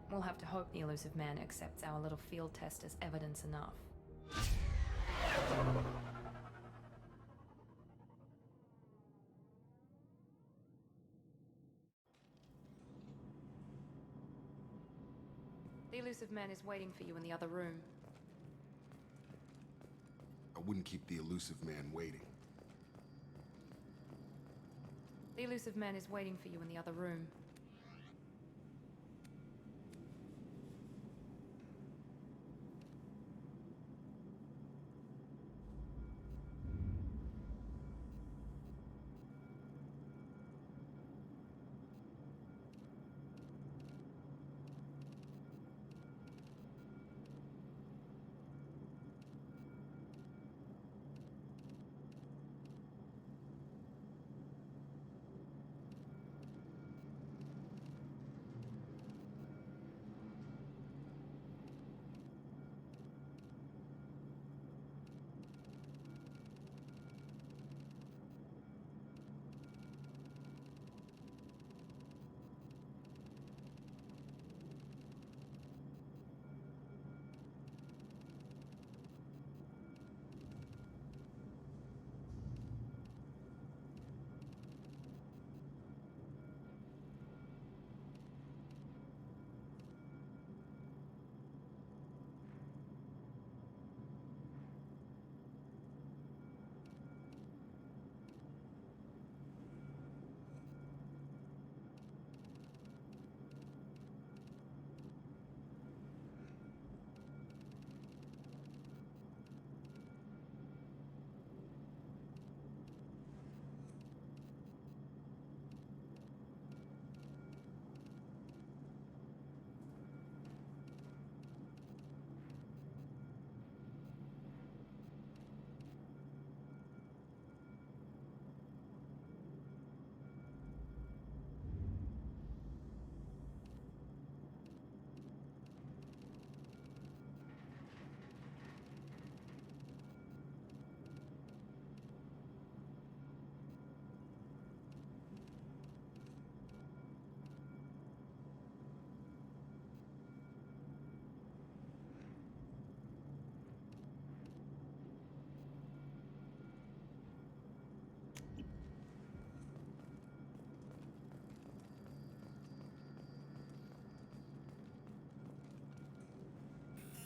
We'll have to hope the elusive man accepts our little field test as evidence enough. The elusive man is waiting for you in the other room. I wouldn't keep the elusive man waiting. The elusive man is waiting for you in the other room.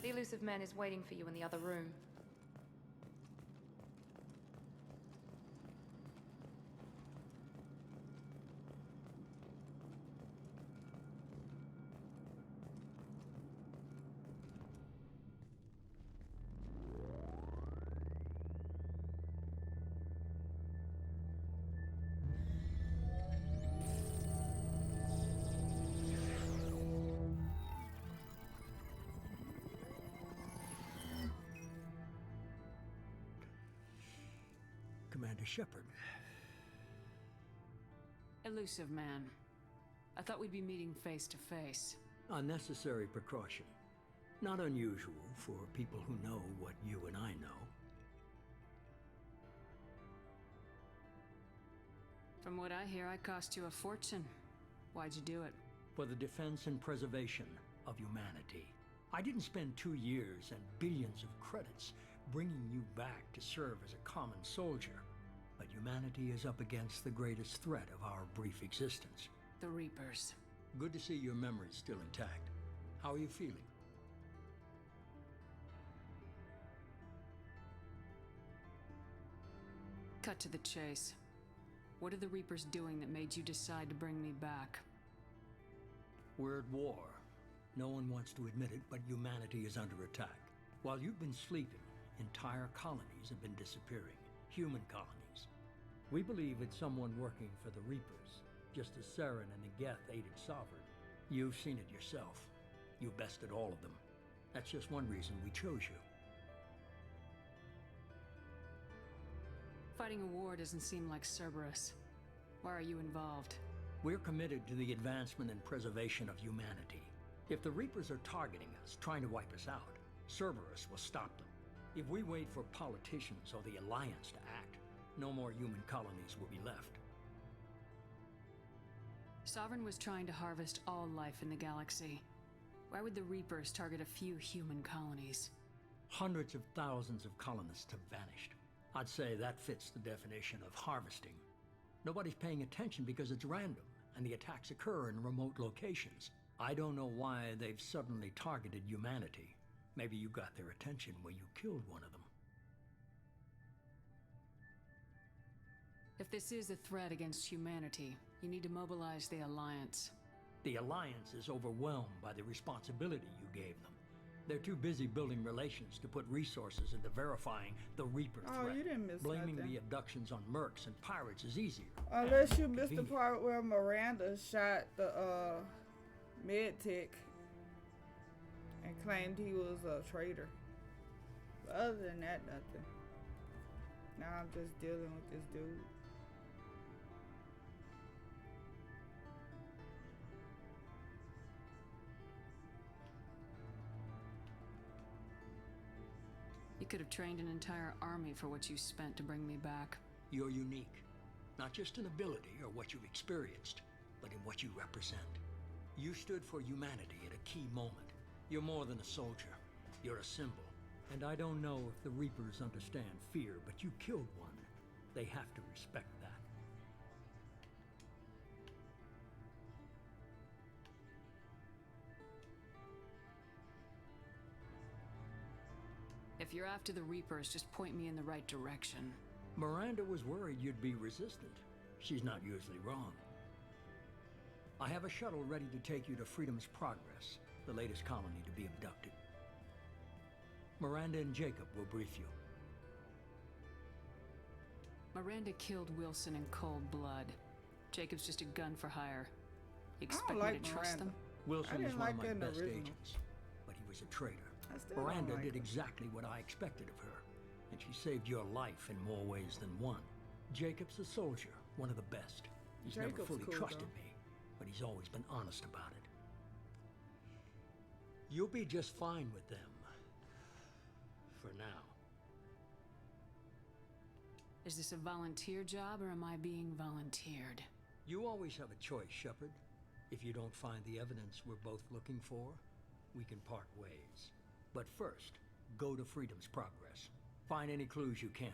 The elusive man is waiting for you in the other room. Commander Shepard. Elusive man. I thought we'd be meeting face to face. Unnecessary precaution. Not unusual for people who know what you and I know. From what I hear, I cost you a fortune. Why'd you do it? For the defense and preservation of humanity. I didn't spend 2 years and billions of credits bringing you back to serve as a common soldier. But humanity is up against the greatest threat of our brief existence. The Reapers. Good to see your memory's still intact. How are you feeling? Cut to the chase. What are the Reapers doing that made you decide to bring me back? We're at war. No one wants to admit it, but humanity is under attack. While you've been sleeping, entire colonies have been disappearing. Human colonies. We believe it's someone working for the Reapers, just as Saren and Negeth aided Sovereign. You've seen it yourself. You bested all of them. That's just one reason we chose you. Fighting a war doesn't seem like Cerberus. Why are you involved? We're committed to the advancement and preservation of humanity. If the Reapers are targeting us, trying to wipe us out, Cerberus will stop them. If we wait for politicians or the Alliance to act, no more human colonies will be left. Sovereign was trying to harvest all life in the galaxy. Why would the Reapers target a few human colonies? Hundreds of thousands of colonists have vanished. I'd say that fits the definition of harvesting. Nobody's paying attention because it's random, and the attacks occur in remote locations. I don't know why they've suddenly targeted humanity. Maybe you got their attention when you killed one of them. If this is a threat against humanity, you need to mobilize the Alliance. The Alliance is overwhelmed by the responsibility you gave them. They're too busy building relations to put resources into verifying the Reaper threat. You didn't miss Blaming nothing. the abductions on mercs and pirates is easier. Unless you missed the part where Miranda shot the med tech and claimed he was a traitor. But other than that, nothing. Now I'm just dealing with this dude. You could have trained an entire army for what you spent to bring me back. You're unique. Not just in ability or what you've experienced, but in what you represent. You stood for humanity at a key moment. You're more than a soldier. You're a symbol. And I don't know if the Reapers understand fear, but you killed one. They have to respect that. If you're after the Reapers, just point me in the right direction. Miranda was worried you'd be resistant. She's not usually wrong. I have a shuttle ready to take you to Freedom's Progress, the latest colony to be abducted. Miranda and Jacob will brief you. Miranda killed Wilson in cold blood. Jacob's just a gun for hire. You I don't expect me like to trust Miranda. them? Wilson is didn't one like of that my in the best original. agents, but he was a traitor. I still don't Miranda like did her. exactly what I expected of her, and she saved your life in more ways than one. Jacob's a soldier, one of the best. He's never Jacob's fully cool, trusted though. me, but he's always been honest about it. You'll be just fine with them. For now. Is this a volunteer job or am I being volunteered? You always have a choice, Shepard. If you don't find the evidence we're both looking for, we can part ways. But first, go to Freedom's Progress. Find any clues you can.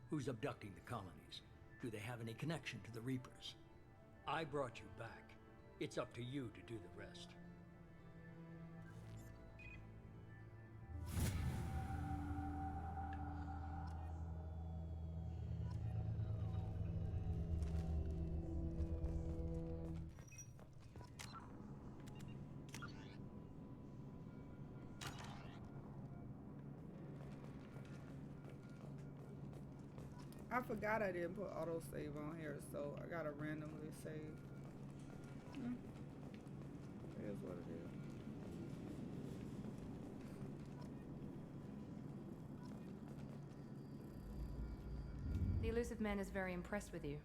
Who's abducting the colonies? Do they have any connection to the Reapers? I brought you back. It's up to you to do the rest. I forgot I didn't put autosave on here, so I gotta randomly save. It is what it is. The Elusive Man is very impressed with you.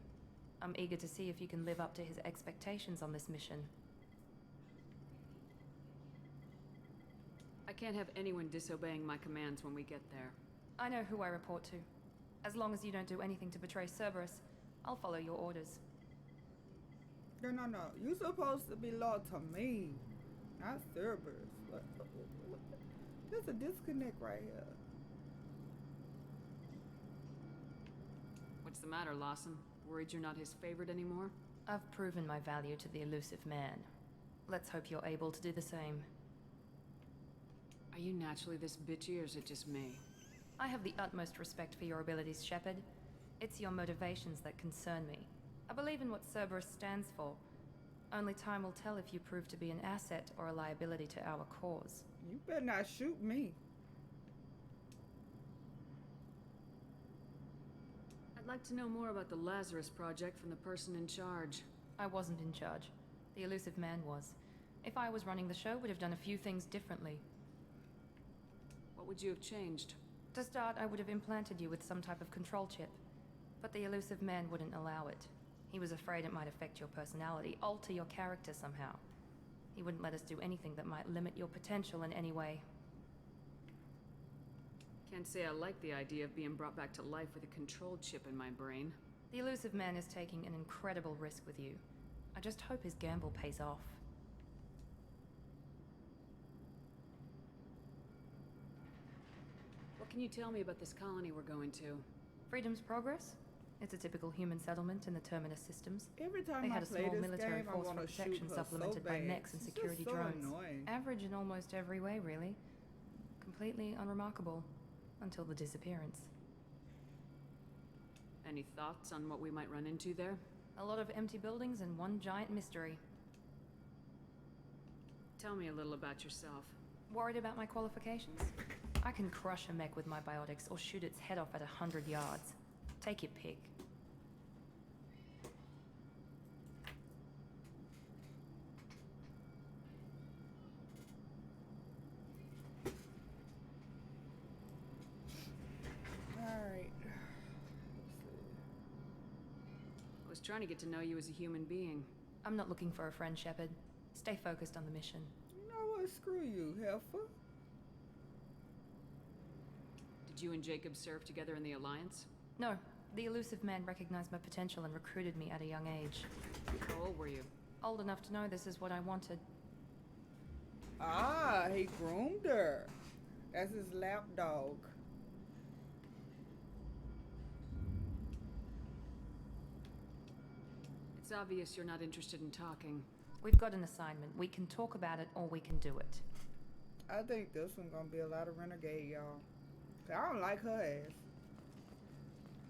I'm eager to see if you can live up to his expectations on this mission. I can't have anyone disobeying my commands when we get there. I know who I report to. As long as you don't do anything to betray Cerberus, I'll follow your orders. No. You supposed to be loyal to me, not Cerberus. There's a disconnect right here. What's the matter, Lawson? Worried you're not his favorite anymore? I've proven my value to the Elusive Man. Let's hope you're able to do the same. Are you naturally this bitchy, or is it just me? I have the utmost respect for your abilities, Shepard. It's your motivations that concern me. I believe in what Cerberus stands for. Only time will tell if you prove to be an asset or a liability to our cause. You better not shoot me. I'd like to know more about the Lazarus Project from the person in charge. I wasn't in charge. The Elusive Man was. If I was running the show, would have done a few things differently. What would you have changed? To start, I would have implanted you with some type of control chip. But the Elusive Man wouldn't allow it. He was afraid it might affect your personality, alter your character somehow. He wouldn't let us do anything that might limit your potential in any way. Can't say I like the idea of being brought back to life with a control chip in my brain. The Elusive Man is taking an incredible risk with you. I just hope his gamble pays off. What can you tell me about this colony we're going to? Freedom's Progress? It's a typical human settlement in the Terminus systems. Every time They I had a play small this military game, I force want for to shoot protection her supplemented so by bad. mechs and It's just security so drones. annoying. Average in almost every way, really. Completely unremarkable. Until the disappearance. Any thoughts on what we might run into there? A lot of empty buildings and one giant mystery. Tell me a little about yourself. Worried about my qualifications? I can crush a mech with my biotics or shoot its head off at 100 yards. Take your pick. Alright. I was trying to get to know you as a human being. I'm not looking for a friend, Shepard. Stay focused on the mission. You know what? Screw you, heifer. Did you and Jacob serve together in the Alliance? No. The Elusive Man recognized my potential and recruited me at a young age. How old were you? Old enough to know this is what I wanted. Ah, he groomed her. That's his lapdog. It's obvious you're not interested in talking. We've got an assignment. We can talk about it or we can do it. I think this one gonna be a lot of renegade, y'all. I don't like her ass.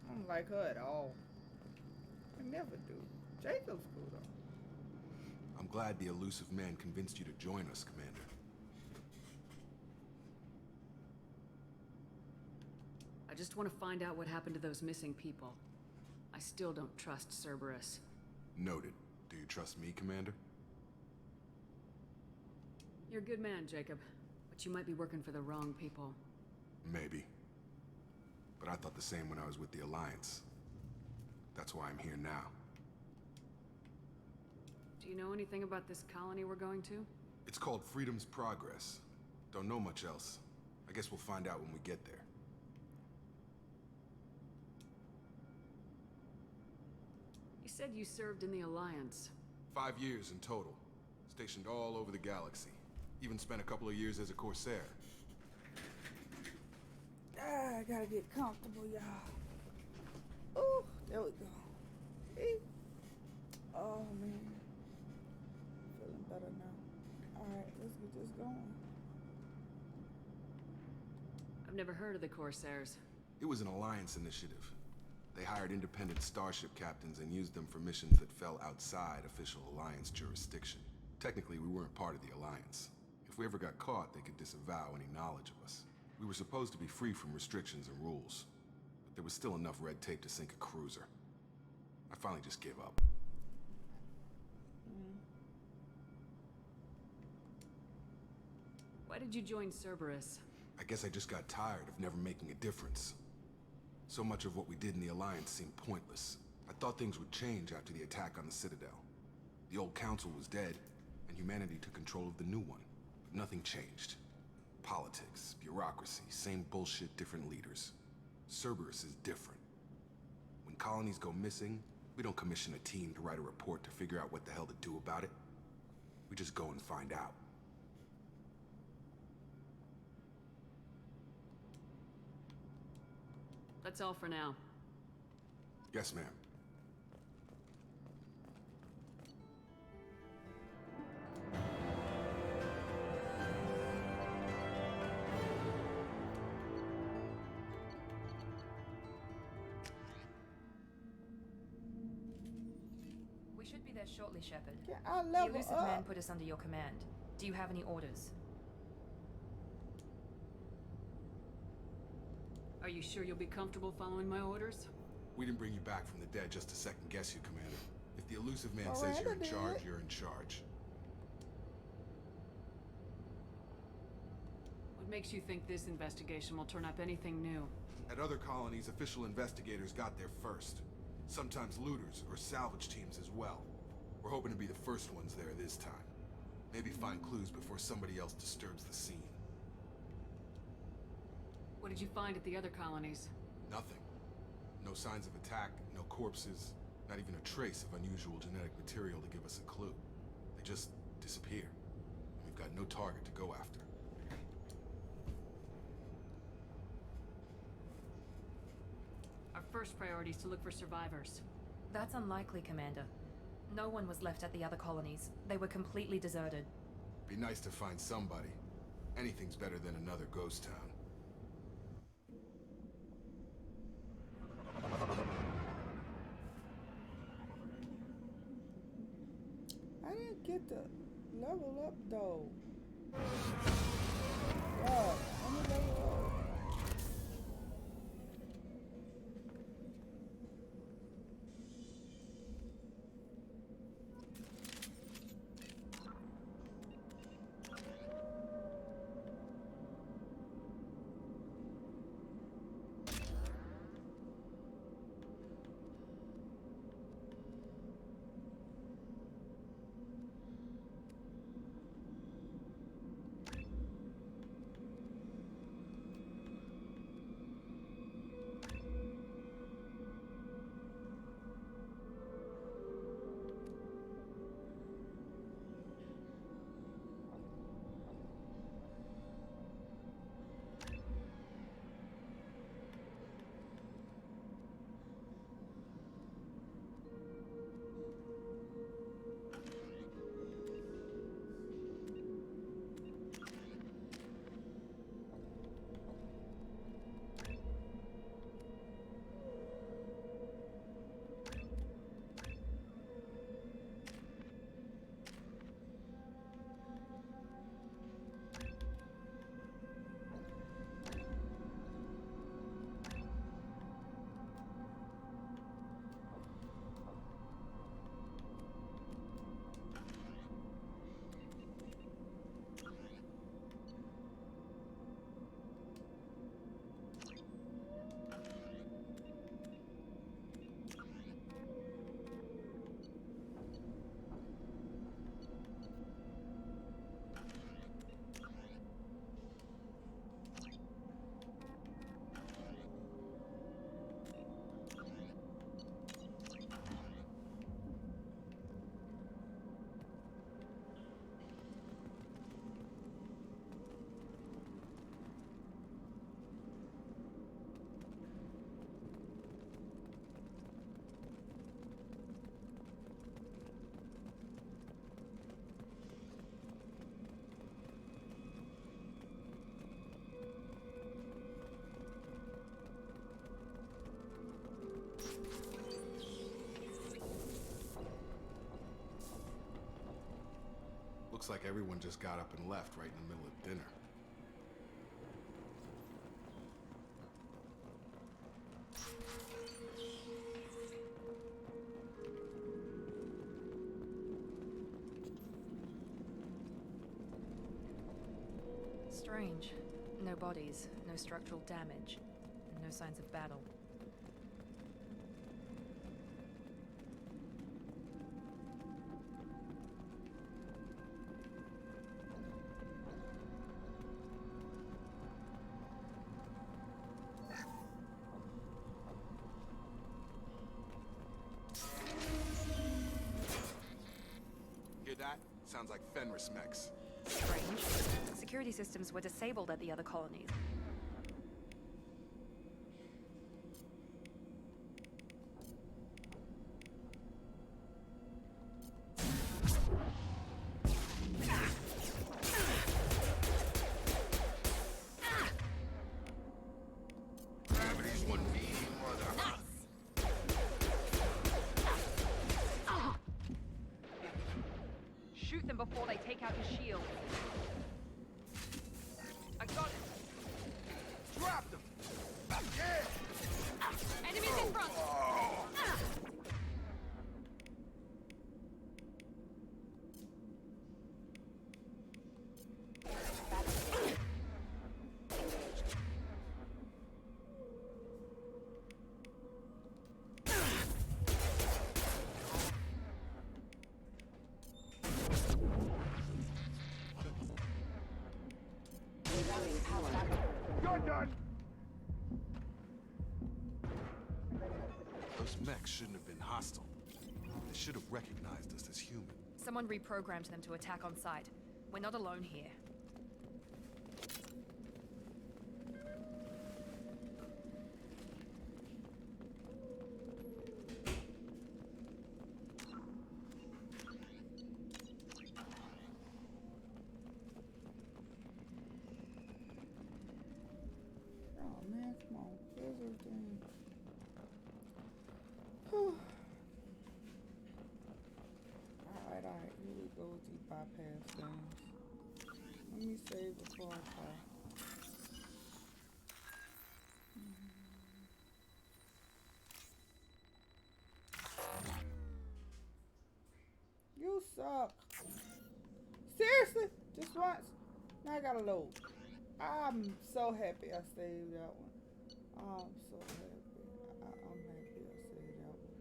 I don't like her at all. I never do. Jacob's cool though. I'm glad the Elusive Man convinced you to join us, Commander. I just want to find out what happened to those missing people. I still don't trust Cerberus. Noted. Do you trust me, Commander? You're a good man, Jacob. But you might be working for the wrong people. Maybe. But I thought the same when I was with the Alliance. That's why I'm here now. Do you know anything about this colony we're going to? It's called Freedom's Progress. Don't know much else. I guess we'll find out when we get there. You said you served in the Alliance. 5 years in total. Stationed all over the galaxy. Even spent a couple of years as a Corsair. Ah, I gotta get comfortable, y'all. Oh, there we go. See? Oh, man. Feeling better now. Alright, let's get this going. I've never heard of the Corsairs. It was an Alliance initiative. They hired independent starship captains and used them for missions that fell outside official Alliance jurisdiction. Technically, we weren't part of the Alliance. If we ever got caught, they could disavow any knowledge of us. We were supposed to be free from restrictions and rules, but there was still enough red tape to sink a cruiser. I finally just gave up. Why did you join Cerberus? I guess I just got tired of never making a difference. So much of what we did in the Alliance seemed pointless. I thought things would change after the attack on the Citadel. The old council was dead, and humanity took control of the new one. But nothing changed. Politics, bureaucracy, same bullshit, different leaders. Cerberus is different. When colonies go missing, we don't commission a team to write a report to figure out what the hell to do about it. We just go and find out. That's all for now. Yes, ma'am. We should be there shortly, Shepard. Can I The level Elusive Man up? put us under your command. Do you have any orders? Are you sure you'll be comfortable following my orders? We didn't bring you back from the dead just to second guess you, Commander. If the Elusive Man Oh, says you're in did. charge, you're in charge. What makes you think this investigation will turn up anything new? At other colonies, official investigators got there first. Sometimes looters or salvage teams as well. We're hoping to be the first ones there this time. Maybe find clues before somebody else disturbs the scene. What did you find at the other colonies? Nothing. No signs of attack, no corpses, not even a trace of unusual genetic material to give us a clue. They just disappear. And we've got no target to go after. Our first priority is to look for survivors. That's unlikely, Commander. No one was left at the other colonies. They were completely deserted. Be nice to find somebody. Anything's better than another ghost town. I didn't get to level up though. Yeah, let me level up. Looks like everyone just got up and left right in the middle of dinner. Strange. No bodies, no structural damage, and no signs of battle. sounds like Fenris mechs. Strange. Security systems were disabled at the other colonies. Gravity's one mean mother. Shoot them before they take out your shield. I got it. Drop them! Yeah! Enemies in front! You're done! Those mechs shouldn't have been hostile. They should have recognized us as human. Someone reprogrammed them to attack on sight. We're not alone here. Oh man, come on. Where's everything? Whew. Alright, here we go with these bypass things. Let me save before I fall. You suck. Seriously? Just once? Now I gotta load. I'm so happy I saved that one. I'm so happy. I'm happy I saved that one.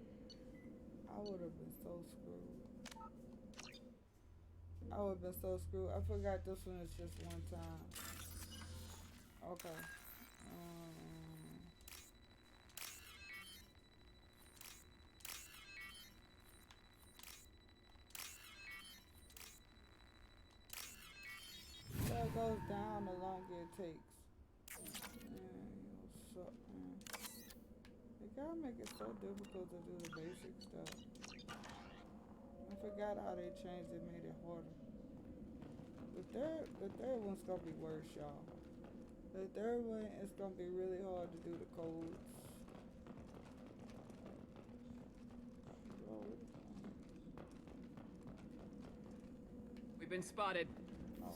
I would have been so screwed. I would have been so screwed. I forgot this one is just one time. Okay. That goes down the longer it takes. They gotta make it so difficult to do the basic stuff. I forgot how they changed it, made it harder. The third one's gonna be worse, y'all. The third one is gonna be really hard to do the codes. We've been spotted. Oh,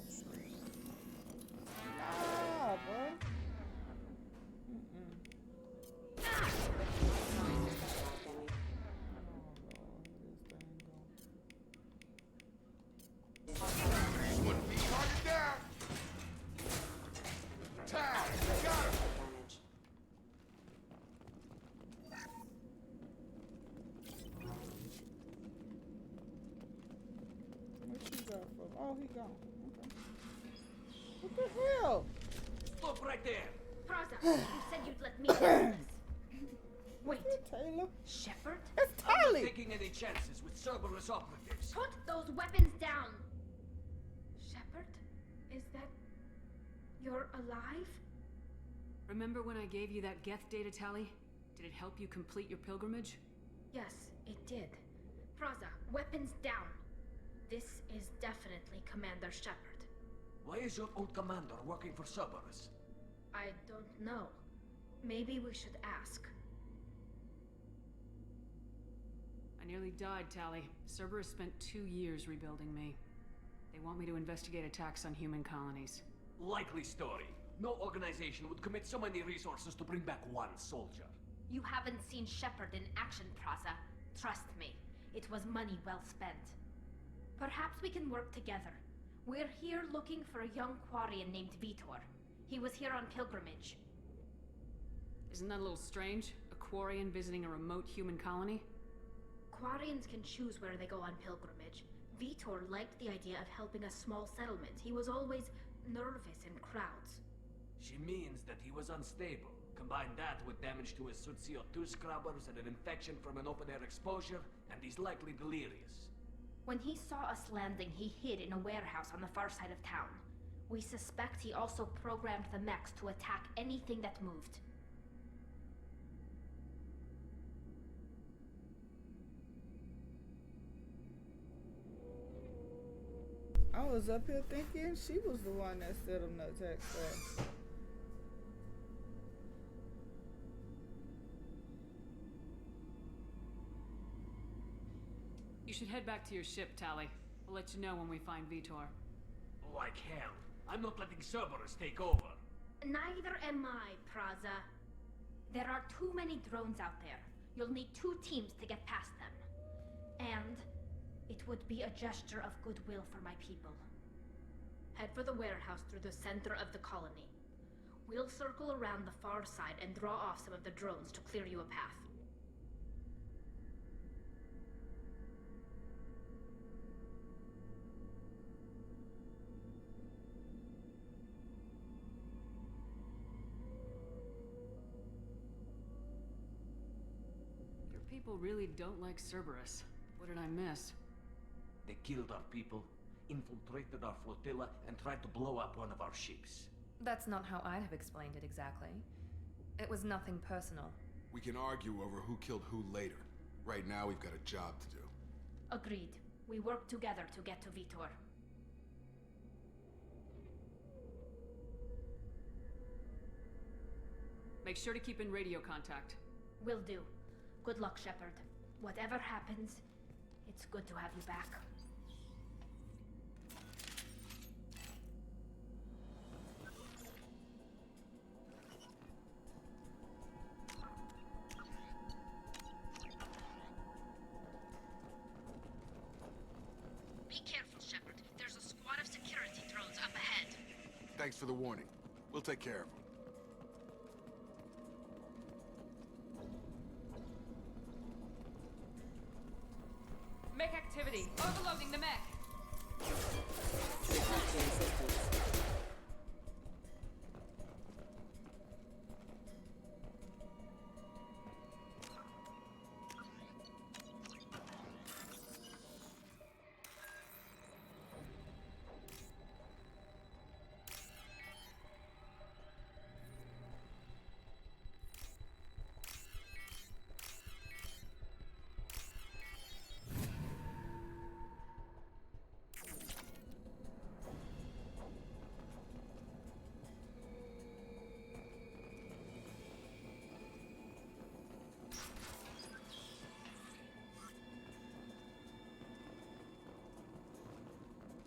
nah, bro. Oh, he gone. Okay. What the hell? Stop right there! Praza, you said you'd let me handle this. Wait. Taylor? Shepard? It's I'm not Tali! taking any chances with Cerberus operatives. Put those weapons down! Shepard? Is that... you're alive? Remember when I gave you that Geth data tally? Did it help you complete your pilgrimage? Yes, it did. Praza, weapons down. This is definitely Commander Shepard. Why is your old commander working for Cerberus? I don't know. Maybe we should ask. I nearly died, Tali. Cerberus spent 2 years rebuilding me. They want me to investigate attacks on human colonies. Likely story. No organization would commit so many resources to bring back one soldier. You haven't seen Shepard in action, Praza. Trust me, it was money well spent. Perhaps we can work together. We're here looking for a young Quarian named Vitor. He was here on pilgrimage. Isn't that a little strange? A Quarian visiting a remote human colony? Quarians can choose where they go on pilgrimage. Vitor liked the idea of helping a small settlement. He was always nervous in crowds. She means that he was unstable. Combine that with damage to his Suit CO2 scrubbers and an infection from an open-air exposure, and he's likely delirious. When he saw us landing, he hid in a warehouse on the far side of town. We suspect he also programmed the mechs to attack anything that moved. I was up here thinking she was the one that set him to attack stuff. You should head back to your ship, Tali. We'll let you know when we find Vitor. Like hell. I'm not letting Cerberus take over. Neither am I, Praza. There are too many drones out there. You'll need 2 teams to get past them. And it would be a gesture of goodwill for my people. Head for the warehouse through the center of the colony. We'll circle around the far side and draw off some of the drones to clear you a path. Your people really don't like Cerberus. What did I miss? They killed our people, infiltrated our flotilla, and tried to blow up one of our ships. That's not how I'd have explained it exactly. It was nothing personal. We can argue over who killed who later. Right now, we've got a job to do. Agreed. We work together to get to Vitor. Make sure to keep in radio contact. Will do. Good luck, Shepard. Whatever happens, it's good to have you back. Be careful, Shepard. There's a squad of security drones up ahead. Thanks for the warning. We'll take care of them. Mech activity. Overloading the mech. Requesting assistance.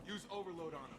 Use overload on them.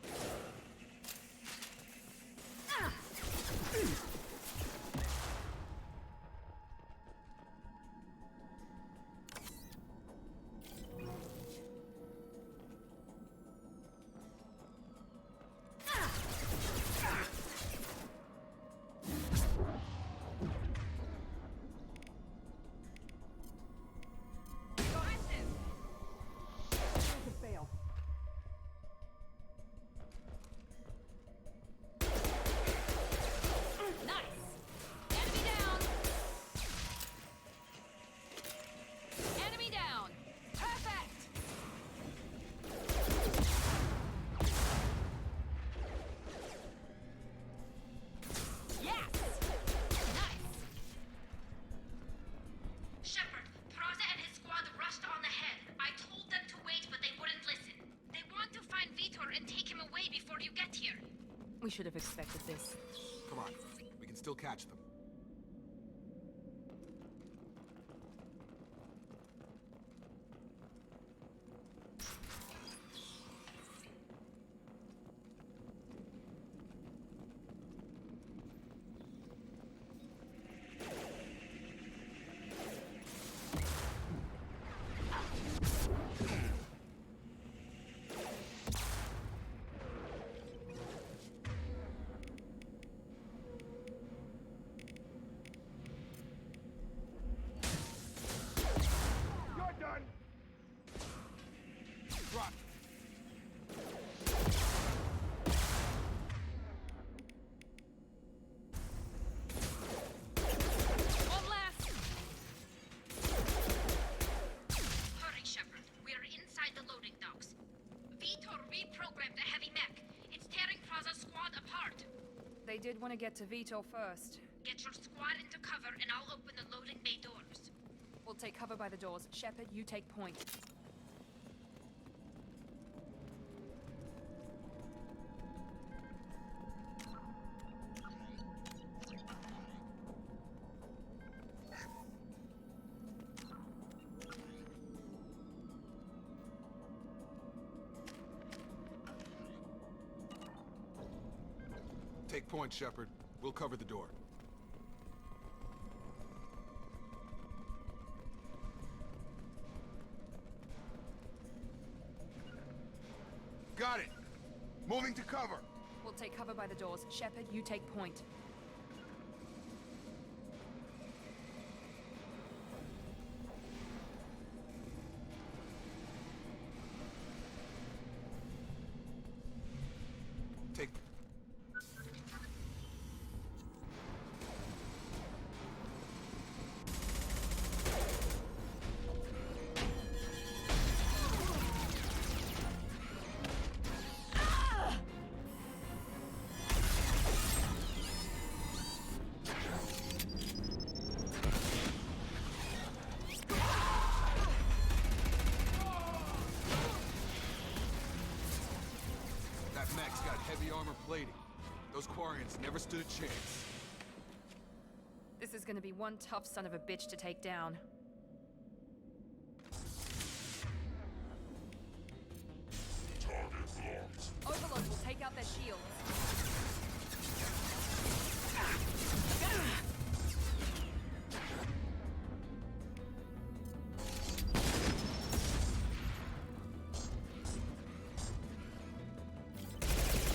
We should have expected this. Come on, we can still catch them. did want to get to Vitor first. Get your squad into cover and I'll open the loading bay doors. We'll take cover by the doors. Shepard, you take point. Take point, Shepard. We'll cover the door. Got it! Moving to cover! We'll take cover by the doors. Shepard, you take point. Take... That mech's got heavy armor plating. Those Quarians never stood a chance. This is gonna be one tough son of a bitch to take down. Overload will take out their shields.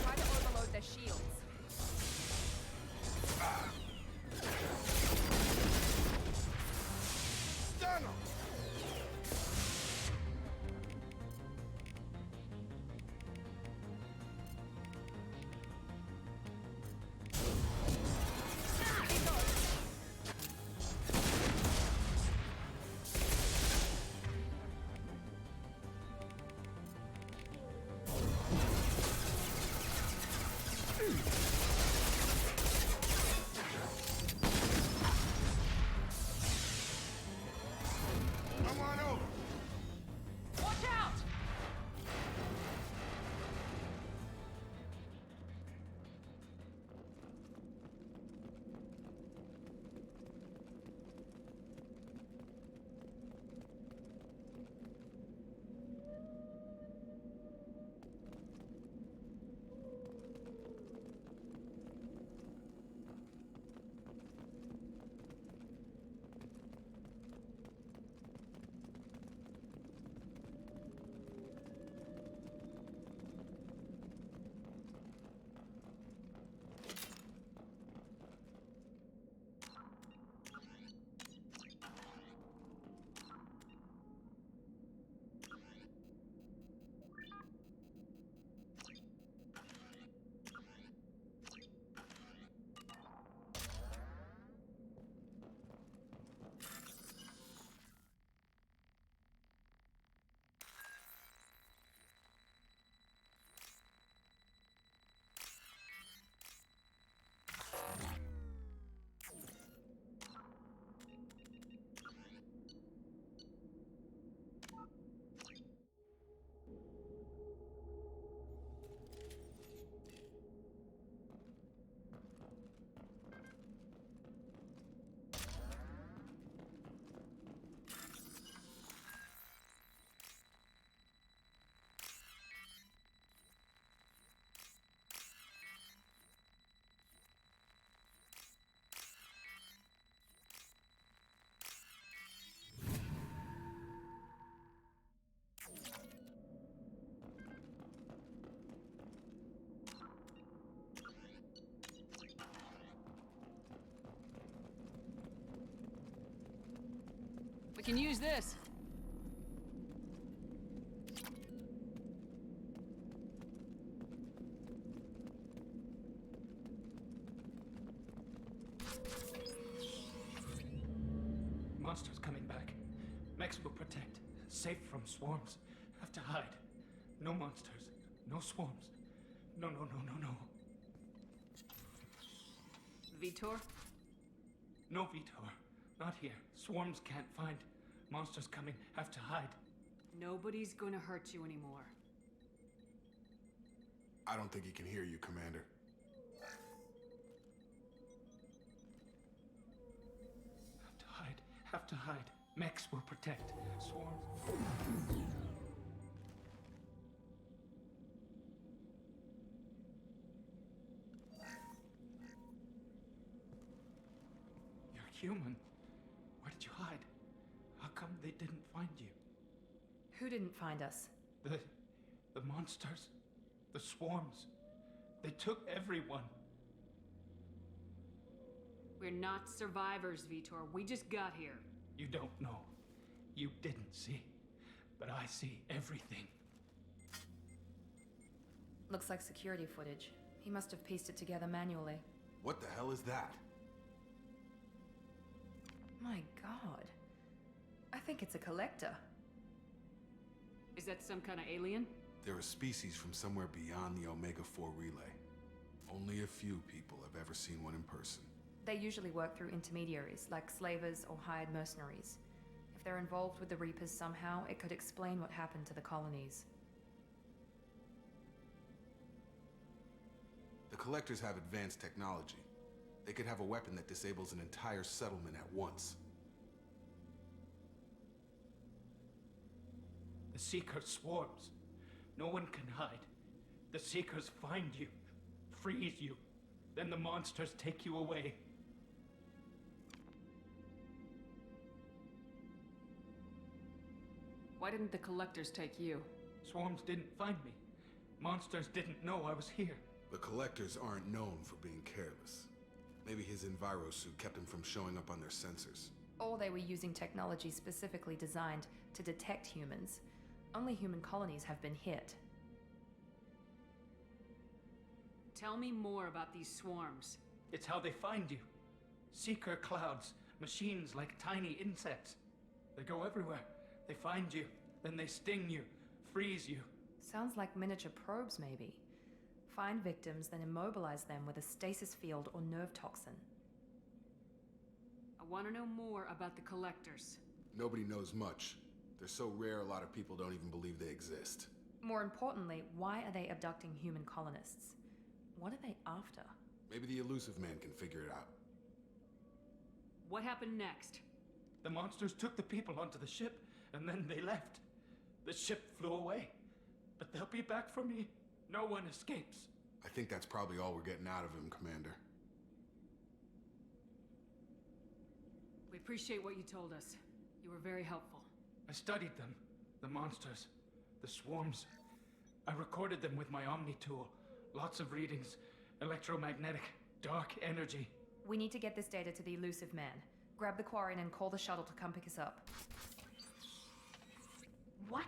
Try to overload their shields. Stun 'em! Come on over! Watch out! We can use this. Monsters coming back. Mechs will protect. Safe from swarms. Have to hide. No monsters. No swarms. No, no, no, no, no. Vitor? No, Vitor. Not here. Swarms can't find. Monsters coming. Have to hide. Nobody's gonna hurt you anymore. I don't think he can hear you, Commander. Have to hide. Have to hide. Mex will protect. Swarms. You're human. Where did you hide? How come they didn't find you? Who didn't find us? The monsters. The swarms. They took everyone. We're not survivors, Vitor. We just got here. You don't know. You didn't see. But I see everything. Looks like security footage. He must have pieced it together manually. What the hell is that? My god. I think it's a collector. Is that some kind of alien? They're a species from somewhere beyond the Omega-4 relay. Only a few people have ever seen one in person. They usually work through intermediaries, like slavers or hired mercenaries. If they're involved with the Reapers somehow, it could explain what happened to the colonies. The Collectors have advanced technology. They could have a weapon that disables an entire settlement at once. The Seeker swarms. No one can hide. The Seekers find you, freeze you, then the monsters take you away. Why didn't the Collectors take you? Swarms didn't find me. Monsters didn't know I was here. The Collectors aren't known for being careless. Maybe his Enviro suit kept him from showing up on their sensors. Or they were using technology specifically designed to detect humans. Only human colonies have been hit. Tell me more about these swarms. It's how they find you. Seeker clouds, machines like tiny insects. They go everywhere. They find you, then they sting you, freeze you. Sounds like miniature probes, maybe. Find victims, then immobilize them with a stasis field or nerve toxin. I want to know more about the Collectors. Nobody knows much. They're so rare, a lot of people don't even believe they exist. More importantly, why are they abducting human colonists? What are they after? Maybe the Elusive Man can figure it out. What happened next? The monsters took the people onto the ship, and then they left. The ship flew away. But they'll be back for me. No one escapes. I think that's probably all we're getting out of him, Commander. We appreciate what you told us. You were very helpful. I studied them. The monsters. The swarms. I recorded them with my Omni tool. Lots of readings. Electromagnetic. Dark energy. We need to get this data to the Elusive Man. Grab the Quarian and call the shuttle to come pick us up. What?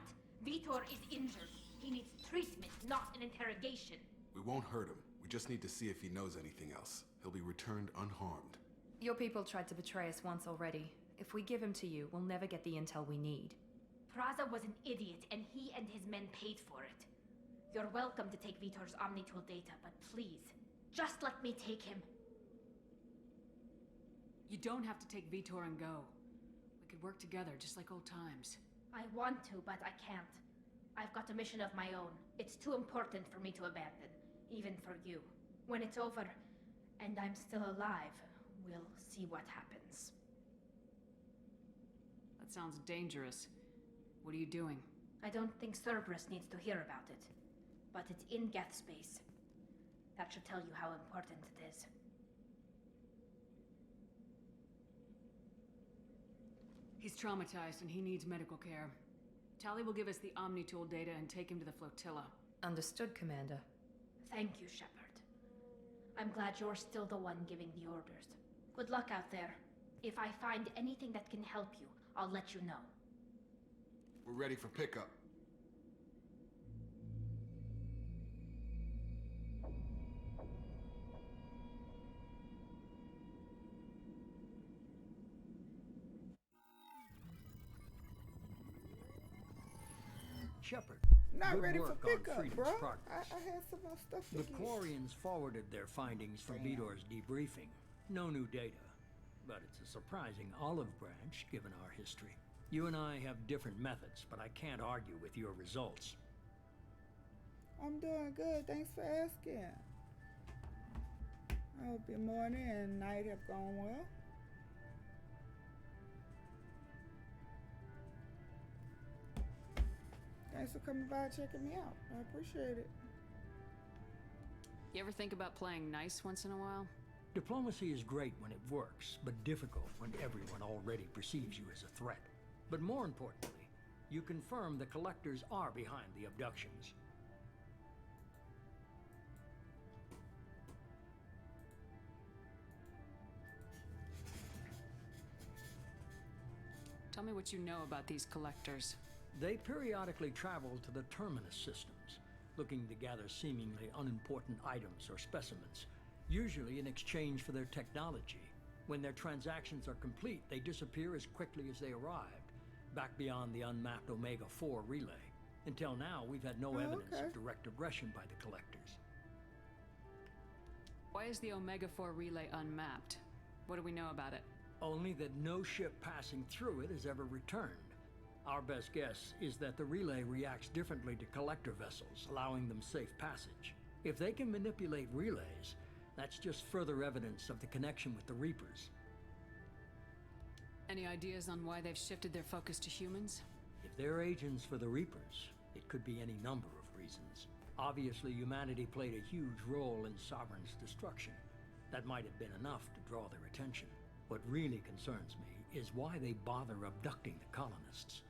Vitor is injured. He needs treatment, not an interrogation. We won't hurt him. We just need to see if he knows anything else. He'll be returned unharmed. Your people tried to betray us once already. If we give him to you, we'll never get the intel we need. Praza was an idiot, and he and his men paid for it. You're welcome to take Vitor's Omnitool data, but please, just let me take him. You don't have to take Vitor and go. We could work together, just like old times. I want to, but I can't. I've got a mission of my own. It's too important for me to abandon, even for you. When it's over, and I'm still alive, we'll see what happens. That sounds dangerous. What are you doing? I don't think Cerberus needs to hear about it, but it's in Geth space. That should tell you how important it is. He's traumatized and he needs medical care. Tali will give us the Omnitool data and take him to the flotilla. Understood, Commander. Thank you, Shepard. I'm glad you're still the one giving the orders. Good luck out there. If I find anything that can help you, I'll let you know. We're ready for pickup. Shepard, Not good ready for work on pickup, Freedom's bro. progress. I had some more stuff to The get. Quarians forwarded their findings from Damn. Vitor's debriefing. No new data, but it's a surprising olive branch given our history. You and I have different methods, but I can't argue with your results. I'm doing good. Thanks for asking. I hope your morning and night have gone well. Thanks for coming by and checking me out. I appreciate it. You ever think about playing nice once in a while? Diplomacy is great when it works, but difficult when everyone already perceives you as a threat. But more importantly, you confirm the Collectors are behind the abductions. Tell me what you know about these Collectors. They periodically travel to the Terminus systems, looking to gather seemingly unimportant items or specimens, usually in exchange for their technology. When their transactions are complete, they disappear as quickly as they arrived, back beyond the unmapped Omega-4 relay. Until now, we've had no evidence of direct aggression by the Collectors. Why is the Omega-4 relay unmapped? What do we know about it? Only that no ship passing through it has ever returned. Our best guess is that the relay reacts differently to Collector vessels, allowing them safe passage. If they can manipulate relays, that's just further evidence of the connection with the Reapers. Any ideas on why they've shifted their focus to humans? If they're agents for the Reapers, it could be any number of reasons. Obviously, humanity played a huge role in Sovereign's destruction. That might have been enough to draw their attention. What really concerns me is why they bother abducting the colonists.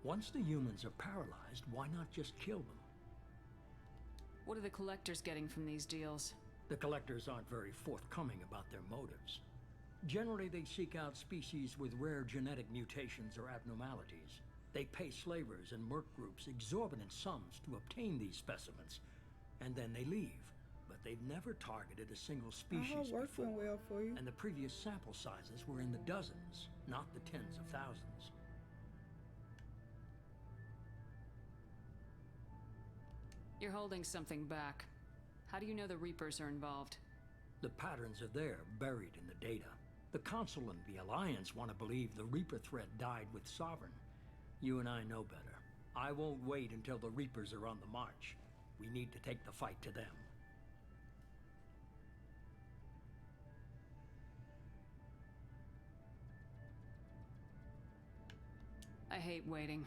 Once the humans are paralyzed, why not just kill them? What are the Collectors getting from these deals? The Collectors aren't very forthcoming about their motives. Generally, they seek out species with rare genetic mutations or abnormalities. They pay slavers and merc groups exorbitant sums to obtain these specimens, and then they leave. But they've never targeted a single species before, well for you. And the previous sample sizes were in the dozens, not the tens of thousands. You're holding something back. How do you know the Reapers are involved? The patterns are there, buried in the data. The Council and the Alliance want to believe the Reaper threat died with Sovereign. You and I know better. I won't wait until the Reapers are on the march. We need to take the fight to them. I hate waiting,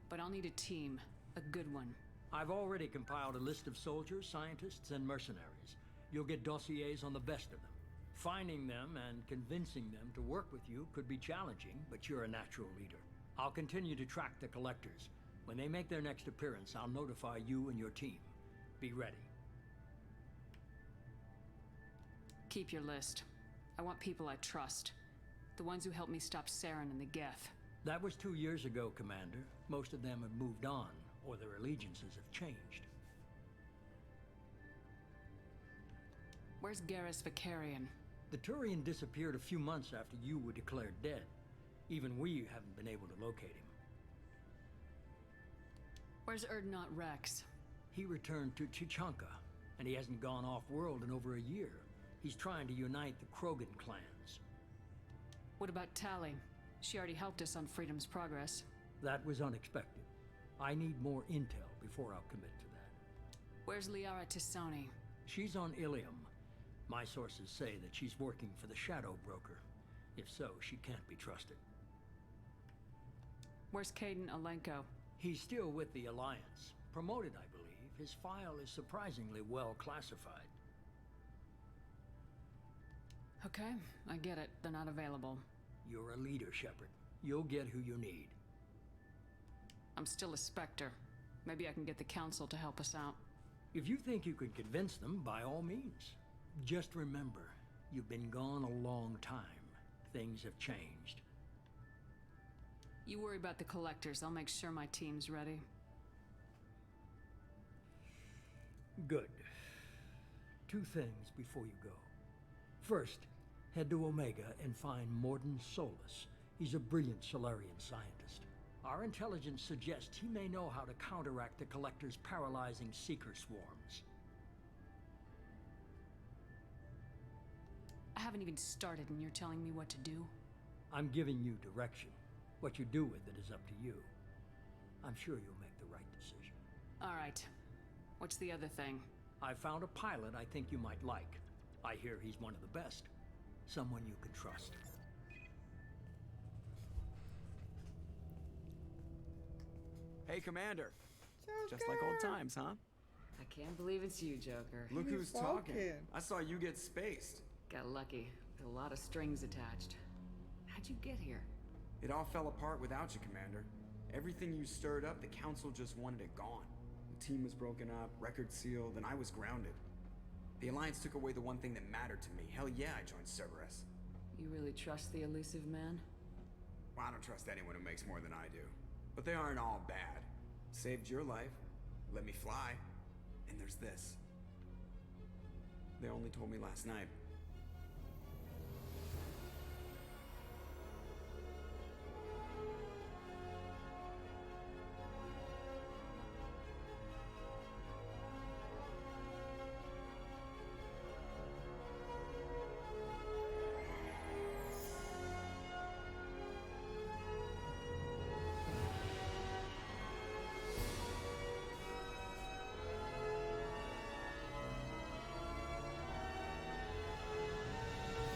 but I'll need a team. A good one. I've already compiled a list of soldiers, scientists, and mercenaries. You'll get dossiers on the best of them. Finding them and convincing them to work with you could be challenging, but you're a natural leader. I'll continue to track the Collectors. When they make their next appearance, I'll notify you and your team. Be ready. Keep your list. I want people I trust. The ones who helped me stop Saren and the Geth. That was 2 years ago, Commander. Most of them have moved on, or their allegiances have changed. Where's Garrus Vakarian? The Turian disappeared a few months after you were declared dead. Even we haven't been able to locate him. Where's Urdnot Rex? He returned to Chichanka, and he hasn't gone off-world in over a year. He's trying to unite the Krogan clans. What about Tali? She already helped us on Freedom's Progress. That was unexpected. I need more intel before I'll commit to that. Where's Liara T'Soni? She's on Ilium. My sources say that she's working for the Shadow Broker. If so, she can't be trusted. Where's Kaidan Alenko? He's still with the Alliance. Promoted, I believe. His file is surprisingly well classified. Okay, I get it. They're not available. You're a leader, Shepard. You'll get who you need. I'm still a Spectre. Maybe I can get the Council to help us out. If you think you can convince them, by all means. Just remember, you've been gone a long time. Things have changed. You worry about the Collectors. I'll make sure my team's ready. Good. 2 things before you go. First, head to Omega and find Mordin Solus. He's a brilliant Solarian scientist. Our intelligence suggests he may know how to counteract the Collector's paralyzing Seeker swarms. I haven't even started and you're telling me what to do? I'm giving you direction. What you do with it is up to you. I'm sure you'll make the right decision. All right. What's the other thing? I found a pilot I think you might like. I hear he's one of the best. Someone you can trust. Hey, Commander. Just like old times, huh? I can't believe it's you, Joker. Look who's talking. I saw you get spaced. Got lucky. With a lot of strings attached. How'd you get here? It all fell apart without you, Commander. Everything you stirred up, the Council just wanted it gone. The team was broken up, record sealed, and I was grounded. The Alliance took away the one thing that mattered to me. Hell yeah, I joined Cerberus. You really trust the elusive man? Well, I don't trust anyone who makes more than I do. But they aren't all bad. Saved your life, let me fly, and there's this. They only told me last night.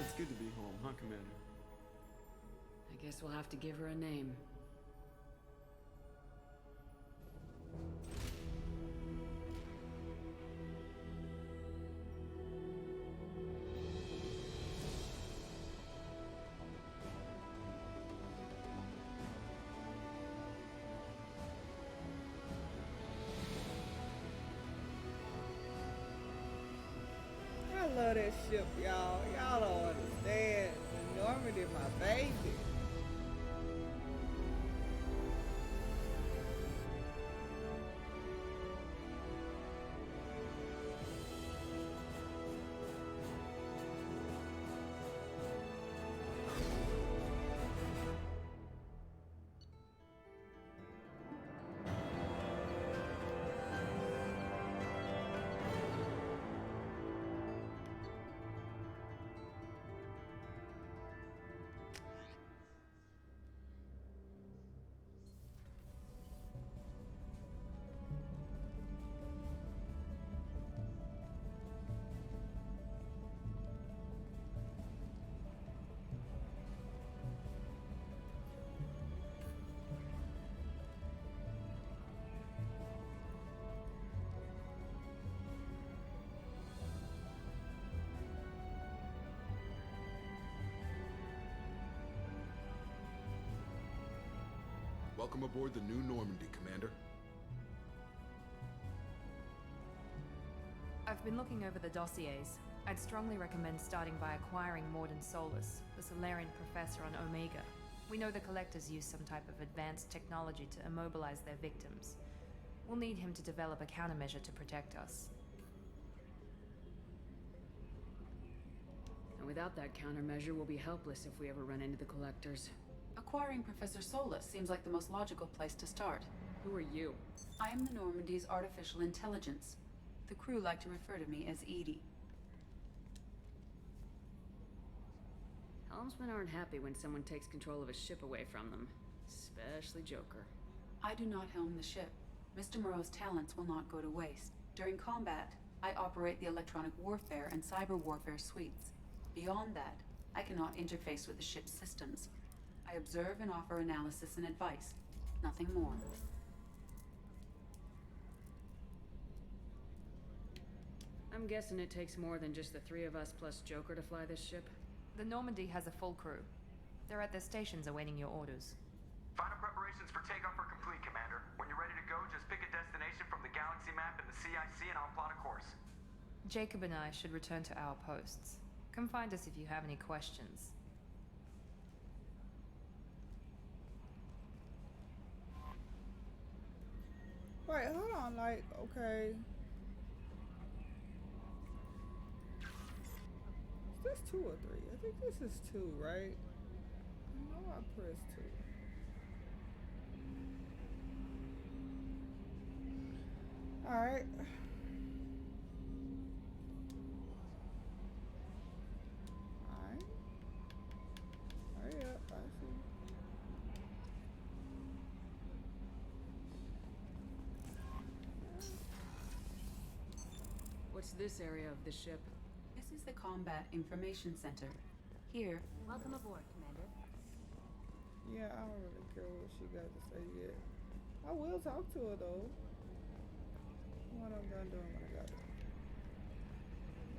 It's good to be home, huh, Commander? I guess we'll have to give her a name. I love that ship, y'all. Y'all don't understand. Normandy, my baby. Welcome aboard the new Normandy, Commander. I've been looking over the dossiers. I'd strongly recommend starting by acquiring Mordin Solus, the Solarian professor on Omega. We know the Collectors use some type of advanced technology to immobilize their victims. We'll need him to develop a countermeasure to protect us. And without that countermeasure, we'll be helpless if we ever run into the Collectors. Acquiring Professor Solus seems like the most logical place to start. Who are you? I am the Normandy's artificial intelligence. The crew like to refer to me as Edie. Helmsmen aren't happy when someone takes control of a ship away from them. Especially Joker. I do not helm the ship. Mr. Moreau's talents will not go to waste. During combat, I operate the electronic warfare and cyber warfare suites. Beyond that, I cannot interface with the ship's systems. I observe and offer analysis and advice. Nothing more. I'm guessing it takes more than just the three of us plus Joker to fly this ship? The Normandy has a full crew. They're at their stations awaiting your orders. Final preparations for takeoff are complete, Commander. When you're ready to go, just pick a destination from the galaxy map and the CIC and I'll plot a course. Jacob and I should return to our posts. Come find us if you have any questions. Wait, hold on, like, okay. Is this 2 or 3? I think this is 2, right? I know I pressed 2. Alright. What's this area of the ship? This is the Combat Information Center. Here. Welcome aboard, Commander. Yeah, I don't really care what she got to say yet. I will talk to her though. What I'm done doing when I got it.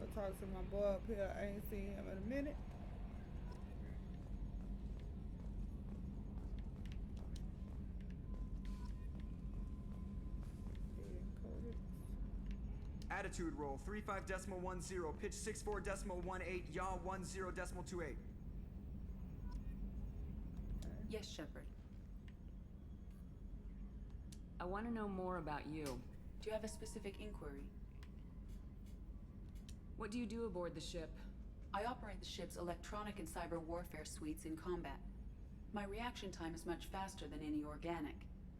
I'll talk to my boy up here. I ain't seen him in a minute. Attitude roll 35.10, pitch 64.18, yaw 10.28. Yes, Shepard. I want to know more about you. Do you have a specific inquiry? What do you do aboard the ship? I operate the ship's electronic and cyber warfare suites in combat. My reaction time is much faster than any organic.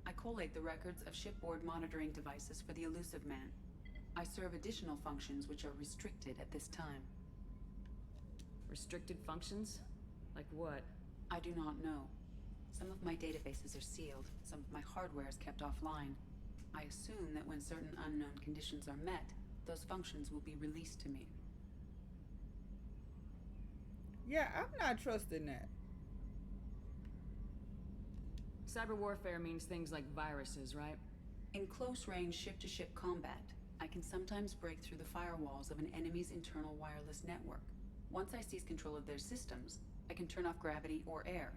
I collate the records of shipboard monitoring devices for the Elusive Man. I serve additional functions which are restricted at this time. Restricted functions? Like what? I do not know. Some of my databases are sealed, some of my hardware is kept offline. I assume that when certain unknown conditions are met, those functions will be released to me. Yeah, I'm not trusting that. Cyber warfare means things like viruses, right? In close-range ship-to-ship combat, I can sometimes break through the firewalls of an enemy's internal wireless network. Once I seize control of their systems, I can turn off gravity or air.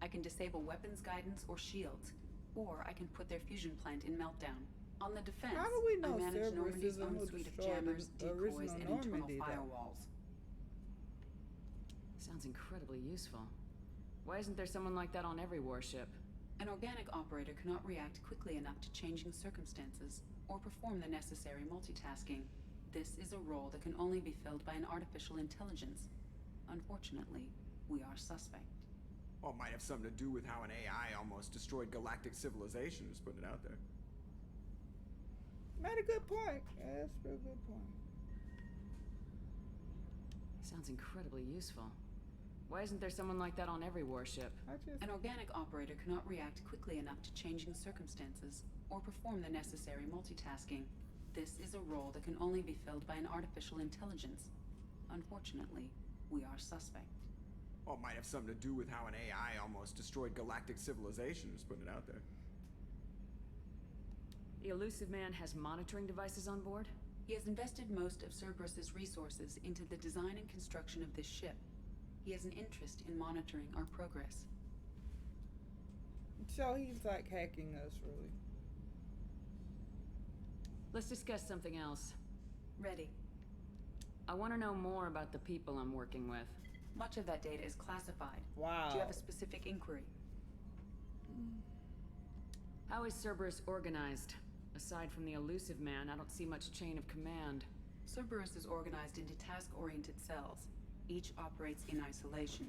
I can disable weapons guidance or shields, or I can put their fusion plant in meltdown. On the defense, How do we know I manage Cerberus Normandy's isn't own who suite of destroyed jammers, the decoys, original and internal Normandy, though? firewalls. Sounds incredibly useful. Why isn't there someone like that on every warship? An organic operator cannot react quickly enough to changing circumstances, or perform the necessary multitasking. This is a role that can only be filled by an artificial intelligence. Unfortunately, we are suspect. Well, it might have something to do with how an AI almost destroyed galactic civilization, just putting it out there. Made a good point. Yeah, that's a real good point. Sounds incredibly useful. Why isn't there someone like that on every warship? An organic operator cannot react quickly enough to changing circumstances, or perform the necessary multitasking. This is a role that can only be filled by an artificial intelligence. Unfortunately, we are suspect. Well, it might have something to do with how an AI almost destroyed galactic civilization, just putting it out there. The Elusive Man has monitoring devices on board? He has invested most of Cerberus's resources into the design and construction of this ship. He has an interest in monitoring our progress. So he's like hacking us, really. Let's discuss something else. Ready. I want to know more about the people I'm working with. Much of that data is classified. Wow. Do you have a specific inquiry? How is Cerberus organized? Aside from the Elusive Man, I don't see much chain of command. Cerberus is organized into task-oriented cells. Each operates in isolation.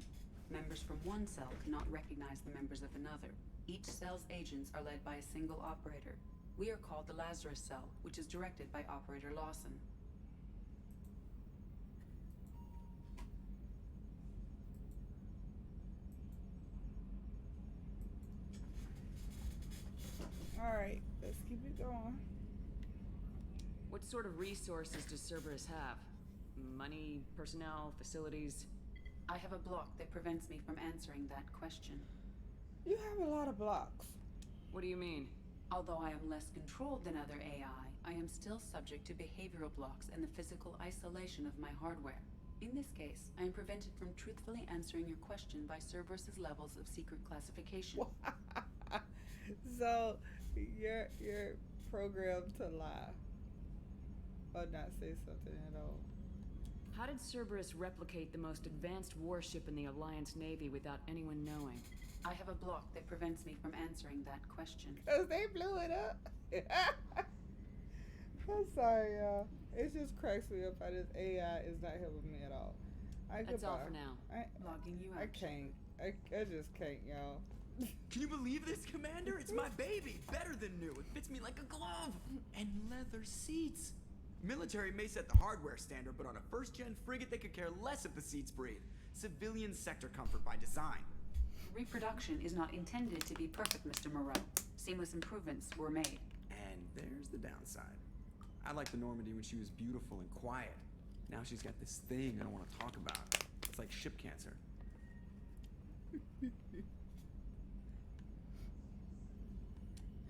Members from one cell cannot recognize the members of another. Each cell's agents are led by a single operator. We are called the Lazarus Cell, which is directed by Operator Lawson. Alright, let's keep it going. What sort of resources does Cerberus have? Money, personnel, facilities? I have a block that prevents me from answering that question. You have a lot of blocks. What do you mean? Although I am less controlled than other AI, I am still subject to behavioral blocks and the physical isolation of my hardware. In this case, I am prevented from truthfully answering your question by Cerberus's levels of secret classification. So, you're programmed to lie. Or not say something at all. How did Cerberus replicate the most advanced warship in the Alliance Navy without anyone knowing? I have a block that prevents me from answering that question. Because they blew it up. I'm sorry, y'all. It just cracks me up how this AI is not helping me at all. That's all for now. Logging you out. I can't. I just can't, y'all. Can you believe this, Commander? It's my baby. Better than new. It fits me like a glove. And leather seats. Military may set the hardware standard, but on a first-gen frigate, they could care less if the seats breathe. Civilian sector comfort by design. Reproduction is not intended to be perfect, Mr. Moreau. Seamless improvements were made. And there's the downside. I liked the Normandy when she was beautiful and quiet. Now she's got this thing I don't want to talk about. It's like ship cancer.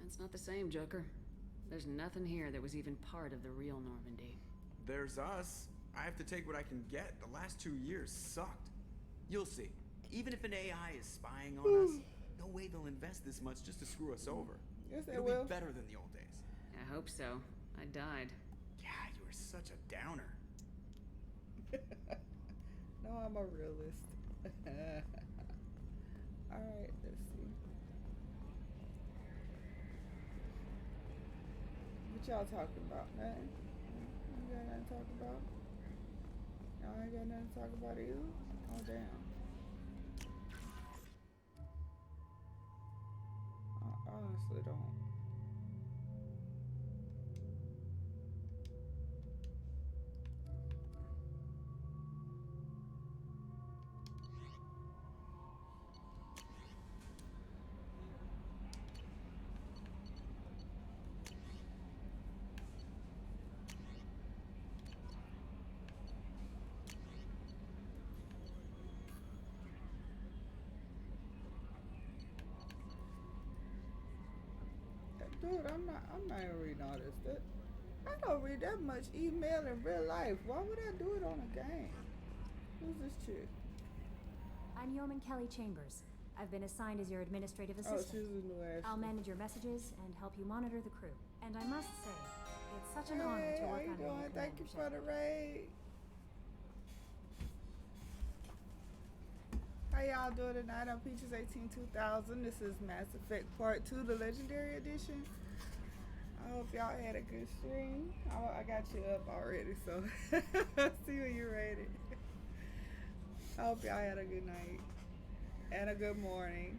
That's not the same, Joker. There's nothing here that was even part of the real Normandy. There's us. I have to take what I can get. The last 2 years sucked. You'll see. Even if an AI is spying on us, no way they'll invest this much just to screw us over. Yes, they It'll will. be better than the old days. I hope so. I died. Yeah, you were such a downer. No, I'm a realist. Alright, let's see. What y'all talking about? Nothing? You got nothing to talk about? Y'all ain't got nothing to talk about either? Oh, damn. I honestly don't. Dude, I'm not even reading all this. I don't read that much email in real life. Why would I do it on a game? Who's this chick? I'm Yeoman Kelly Chambers. I've been assigned as your administrative assistant. Oh, she's a new ass. I'll manage your messages and help you monitor the crew. And I must say, it's such an honor to work under you, Thank you Commander for Shepard. the raid. How y'all doing tonight on Peaches 18 2000? This is Mass Effect Part 2, the Legendary Edition. I hope y'all had a good stream. I got you up already, so see when you're ready. I hope y'all had a good night and a good morning.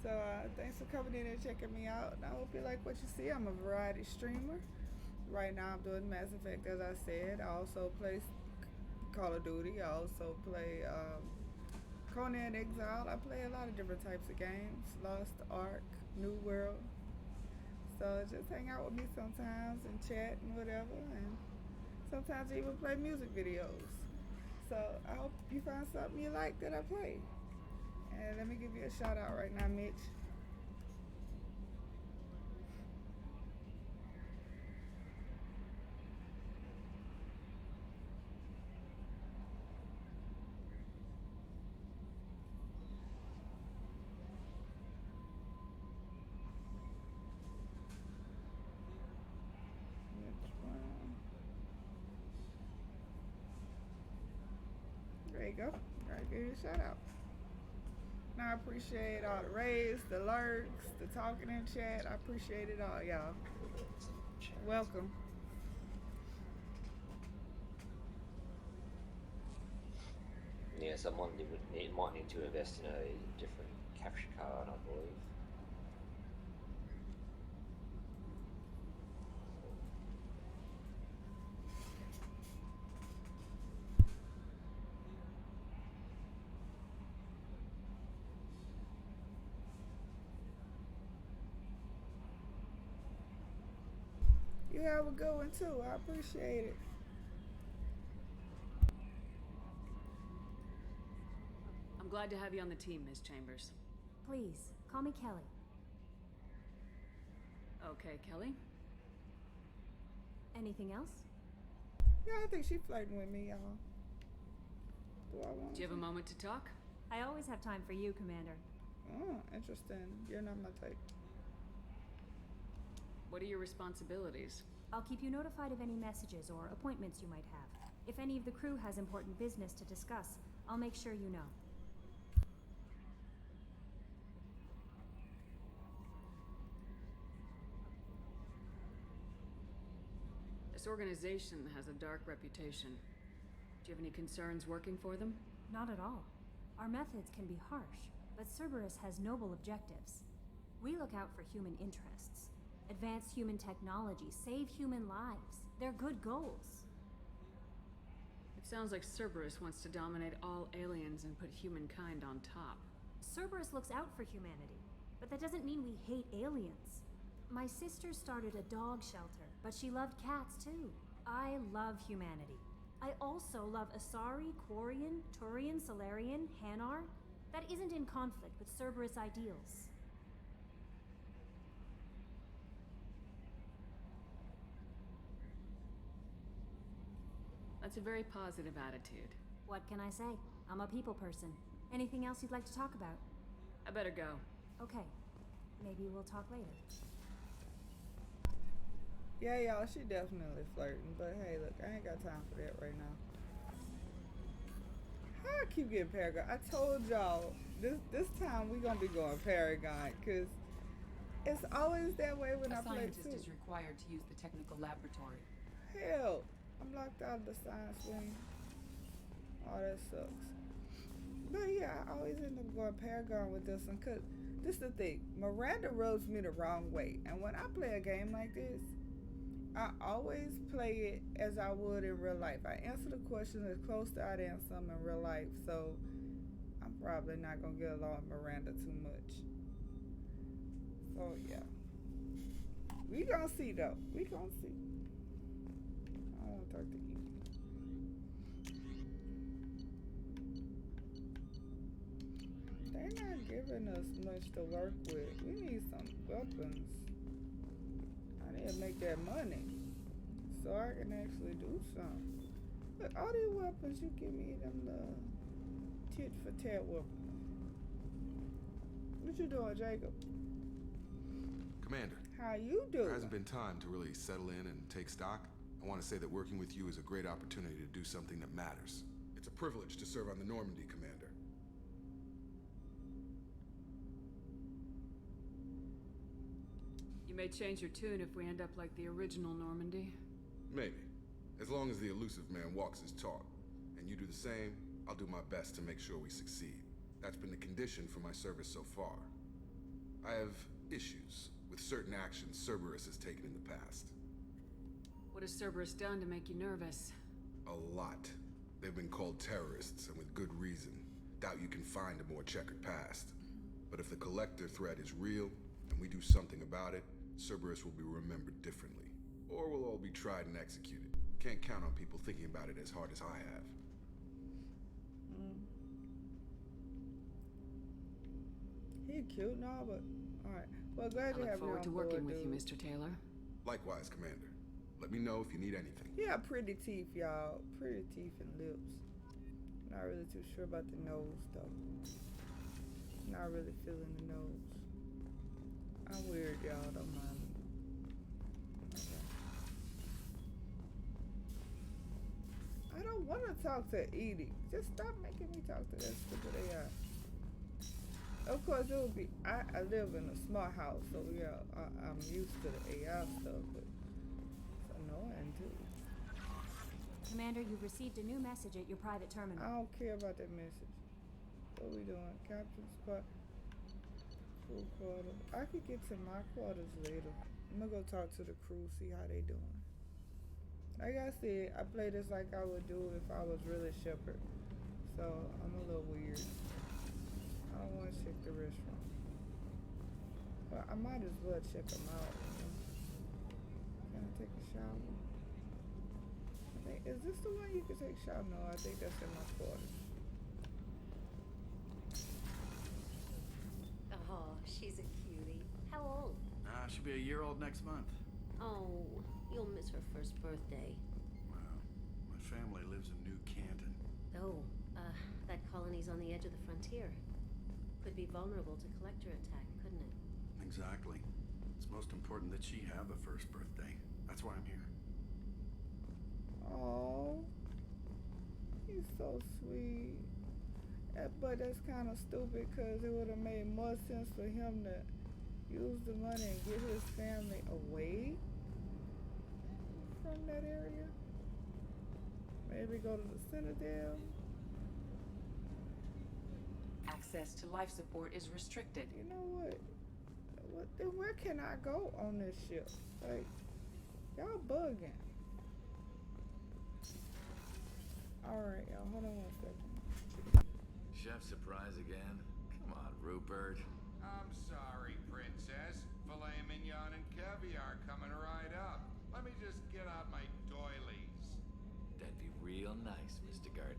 So thanks for coming in and checking me out. And I hope you like what you see. I'm a variety streamer. Right now I'm doing Mass Effect, as I said. I also play Call of Duty. I also play Conan Exile. I play a lot of different types of games. Lost Ark, New World. So just hang out with me sometimes and chat and whatever. And sometimes I even play music videos. So I hope you find something you like that I play. And let me give you a shout out right now, Mitch. There you go. Alright, give you a shout out. Now I appreciate all the raids, the lurks, the talking in chat. I appreciate it all, y'all. Welcome. Yeah, someone might need to invest in a different capture card, I believe. You have a good one too. I appreciate it. I'm glad to have you on the team, Ms. Chambers. Please, call me Kelly. Okay, Kelly. Anything else? Yeah, I think she's flirting with me, y'all. Do I want Do you have a moment to talk? I always have time for you, Commander. Oh, interesting. You're not my type. What are your responsibilities? I'll keep you notified of any messages or appointments you might have. If any of the crew has important business to discuss, I'll make sure you know. This organization has a dark reputation. Do you have any concerns working for them? Not at all. Our methods can be harsh, but Cerberus has noble objectives. We look out for human interests. Advance human technology, save human lives. They're good goals. It sounds like Cerberus wants to dominate all aliens and put humankind on top. Cerberus looks out for humanity, but that doesn't mean we hate aliens. My sister started a dog shelter, but she loved cats too. I love humanity. I also love Asari, Quarian, Turian, Solarian, Hanar. That isn't in conflict with Cerberus ideals. That's a very positive attitude. What can I say? I'm a people person. Anything else you'd like to talk about? I better go. Okay. Maybe we'll talk later. Yeah, y'all, she definitely flirting. But hey, look, I ain't got time for that right now. How I keep getting Paragon? I told y'all this time we gonna be going Paragon, cause it's always that way when I play too. A scientist is required to use the technical laboratory. Hell, I'm locked out of the science wing. Oh, that sucks. But yeah, I always end up going Paragon with this one, cause this is the thing. Miranda rubs me the wrong way, and when I play a game like this, I always play it as I would in real life. I answer the question as close to I'd answer them in real life, so I'm probably not gonna get along with Miranda too much. So yeah, we gonna see though. We gonna see. I don't talk to you. They're not giving us much to work with. We need some weapons. I need to make that money so I can actually do something. But all these weapons, you give me them the tit for tat weapons. What you doing, Jacob? Commander. How you doing? There hasn't been time to really settle in and take stock. I want to say that working with you is a great opportunity to do something that matters. It's a privilege to serve on the Normandy, Commander. You may change your tune if we end up like the original Normandy. Maybe. As long as the elusive man walks his talk, and you do the same, I'll do my best to make sure we succeed. That's been the condition for my service so far. I have issues with certain actions Cerberus has taken in the past. What has Cerberus done to make you nervous? A lot. They've been called terrorists, and with good reason. Doubt you can find a more checkered past. But if the Collector threat is real, and we do something about it, Cerberus will be remembered differently. Or we'll all be tried and executed. Can't count on people thinking about it as hard as I have. He cute and all, but alright. Well, glad I you look have me forward on to working board, with you, dude. Mr. Taylor. Likewise, Commander. Let me know if you need anything. He got pretty teeth, y'all. Pretty teeth and lips. Not really too sure about the nose, though. Not really feeling the nose. I'm weird, y'all. Don't mind me. Okay. I don't want to talk to Edie. Just stop making me talk to that stupid AI. Of course, it would be. I live in a smart house, so yeah, I'm used to the AI stuff, but it's annoying too. Commander, you've received a new message at your private terminal. I don't care about that message. What are we doing? Captain spot. Crew quarters. I could get to my quarters later. I'm gonna go talk to the crew, see how they doing. Like I said, I play this like I would do if I was really Shepard. So I'm a little weird. I don't want to check the restaurant. But I might as well check them out. You know? Can I take a shower? Is this the one you can take a shower? No, I think that's in my quarters. Oh, she's a cutie. How old? She'll be a year old next month. Oh, you'll miss her first birthday. Wow. My family lives in New Canton. Oh, that colony's on the edge of the frontier. Could be vulnerable to collector attack, couldn't it? Exactly. It's most important that she have a first birthday. That's why I'm here. Oh, he's so sweet. But that's kind of stupid because it would have made more sense for him to use the money and get his family away from that area. Maybe go to the Citadel. Access to life support is restricted. You know what? Then where can I go on this ship? Like, y'all bugging. Alright, y'all, hold on 1 second. Chef surprise again? Come on, Rupert. I'm sorry, Princess. Filet mignon and real nice, Mr. Gardner.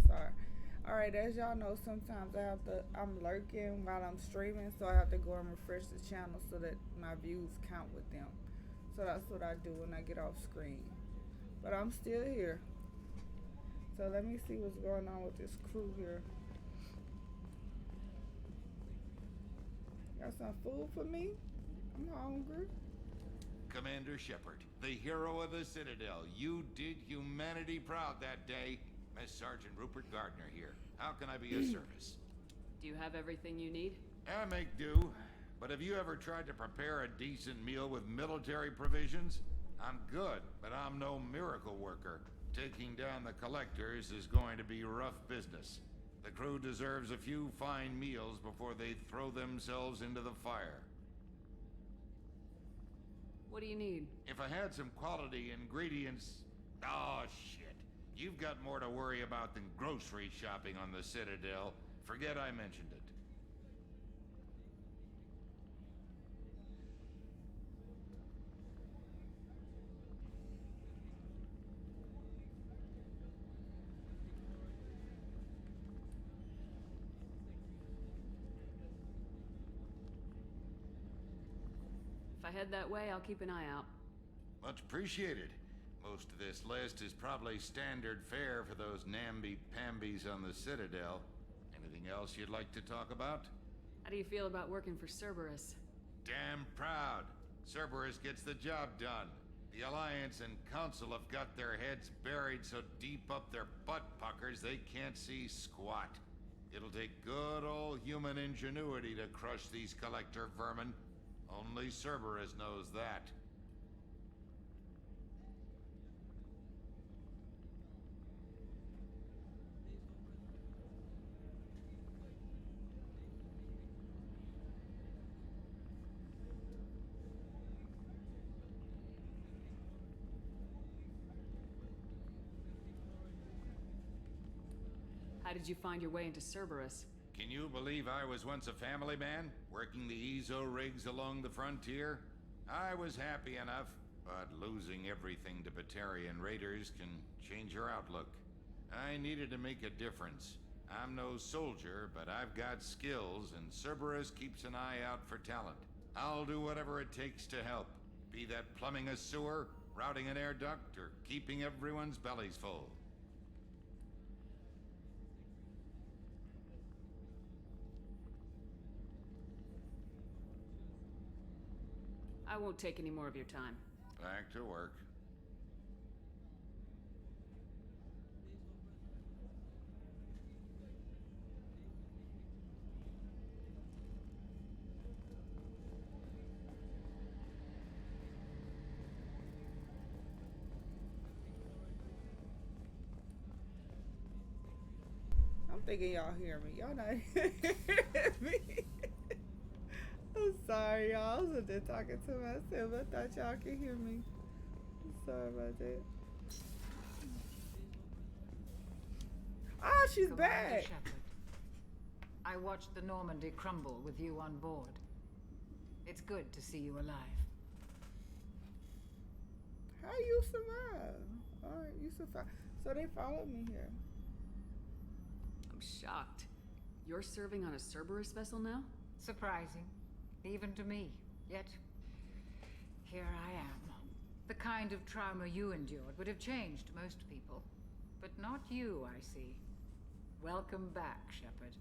Sorry. Alright, as y'all know, sometimes I'm lurking while I'm streaming, so I have to go and refresh the channel so that my views count with them. So that's what I do when I get off screen. But I'm still here. So let me see what's going on with this crew here. Got some food for me? I'm hungry. Commander Shepard, the hero of the Citadel. You did humanity proud that day. Miss Sergeant Rupert Gardner here. How can I be of service? Do you have everything you need? I make do. But have you ever tried to prepare a decent meal with military provisions? I'm good, but I'm no miracle worker. Taking down the collectors is going to be rough business. The crew deserves a few fine meals before they throw themselves into the fire. What do you need? If I had some quality ingredients... Oh, shit. You've got more to worry about than grocery shopping on the Citadel. Forget I mentioned it. If I head that way, I'll keep an eye out. Much appreciated. Most of this list is probably standard fare for those namby-pambies on the Citadel. Anything else you'd like to talk about? How do you feel about working for Cerberus? Damn proud. Cerberus gets the job done. The Alliance and Council have got their heads buried so deep up their butt puckers they can't see squat. It'll take good old human ingenuity to crush these collector vermin. Only Cerberus knows that. How did you find your way into Cerberus? Can you believe I was once a family man, working the EZO rigs along the frontier? I was happy enough, but losing everything to Batarian raiders can change your outlook. I needed to make a difference. I'm no soldier, but I've got skills, and Cerberus keeps an eye out for talent. I'll do whatever it takes to help, be that plumbing a sewer, routing an air duct, or keeping everyone's bellies full. I won't take any more of your time. Back to work. I'm thinking y'all hear me. Y'all not hearing me. I'm sorry, y'all. I was up there talking to myself. I thought y'all could hear me. I'm sorry about that. Ah, she's Commander back. Shepard, I watched the Normandy crumble with you on board. It's good to see you alive. How you survive? Alright, you survive. So they followed me here. I'm shocked. You're serving on a Cerberus vessel now? Surprising, even to me. Yet, here I am. The kind of trauma you endured would have changed most people. But not you, I see. Welcome back, Shepard.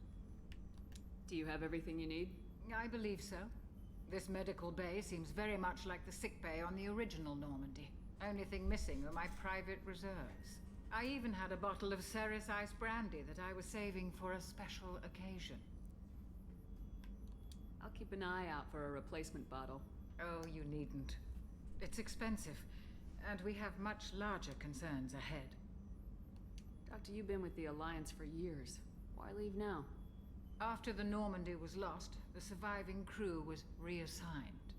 Do you have everything you need? I believe so. This medical bay seems very much like the sick bay on the original Normandy. Only thing missing were my private reserves. I even had a bottle of Ceres Ice brandy that I was saving for a special occasion. I'll keep an eye out for a replacement bottle. Oh, you needn't. It's expensive, and we have much larger concerns ahead. Doctor, you've been with the Alliance for years. Why leave now? After the Normandy was lost, the surviving crew was reassigned.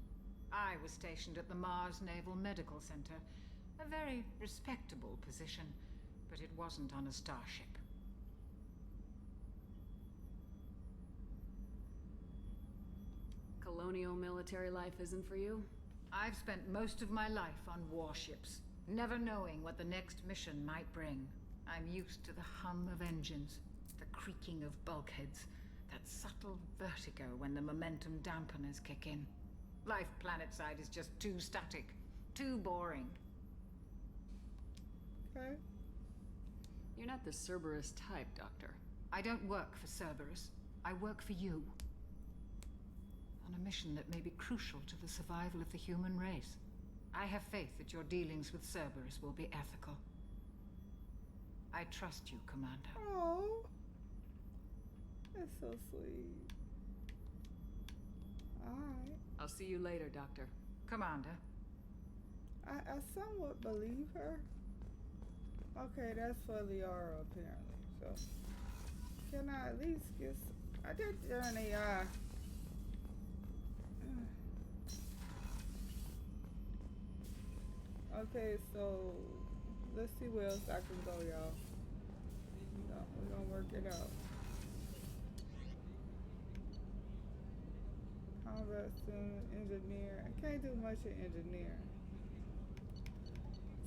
I was stationed at the Mars Naval Medical Center, a very respectable position, but it wasn't on a starship. Colonial military life isn't for you? I've spent most of my life on warships, never knowing what the next mission might bring. I'm used to the hum of engines, the creaking of bulkheads, that subtle vertigo when the momentum dampeners kick in. Life planetside is just too static, too boring. Okay. You're not the Cerberus type, Doctor. I don't work for Cerberus. I work for you. On a mission that may be crucial to the survival of the human race. I have faith that your dealings with Cerberus will be ethical. I trust you, Commander. Oh, that's so sweet. Alright. I'll see you later, Doctor. Commander. I somewhat believe her. Okay, that's for Liara apparently. So, can I at least get? I did turn AI. Okay, so let's see where else I can go, y'all. We're gonna work it out. Combat student, engineer. I can't do much in engineering.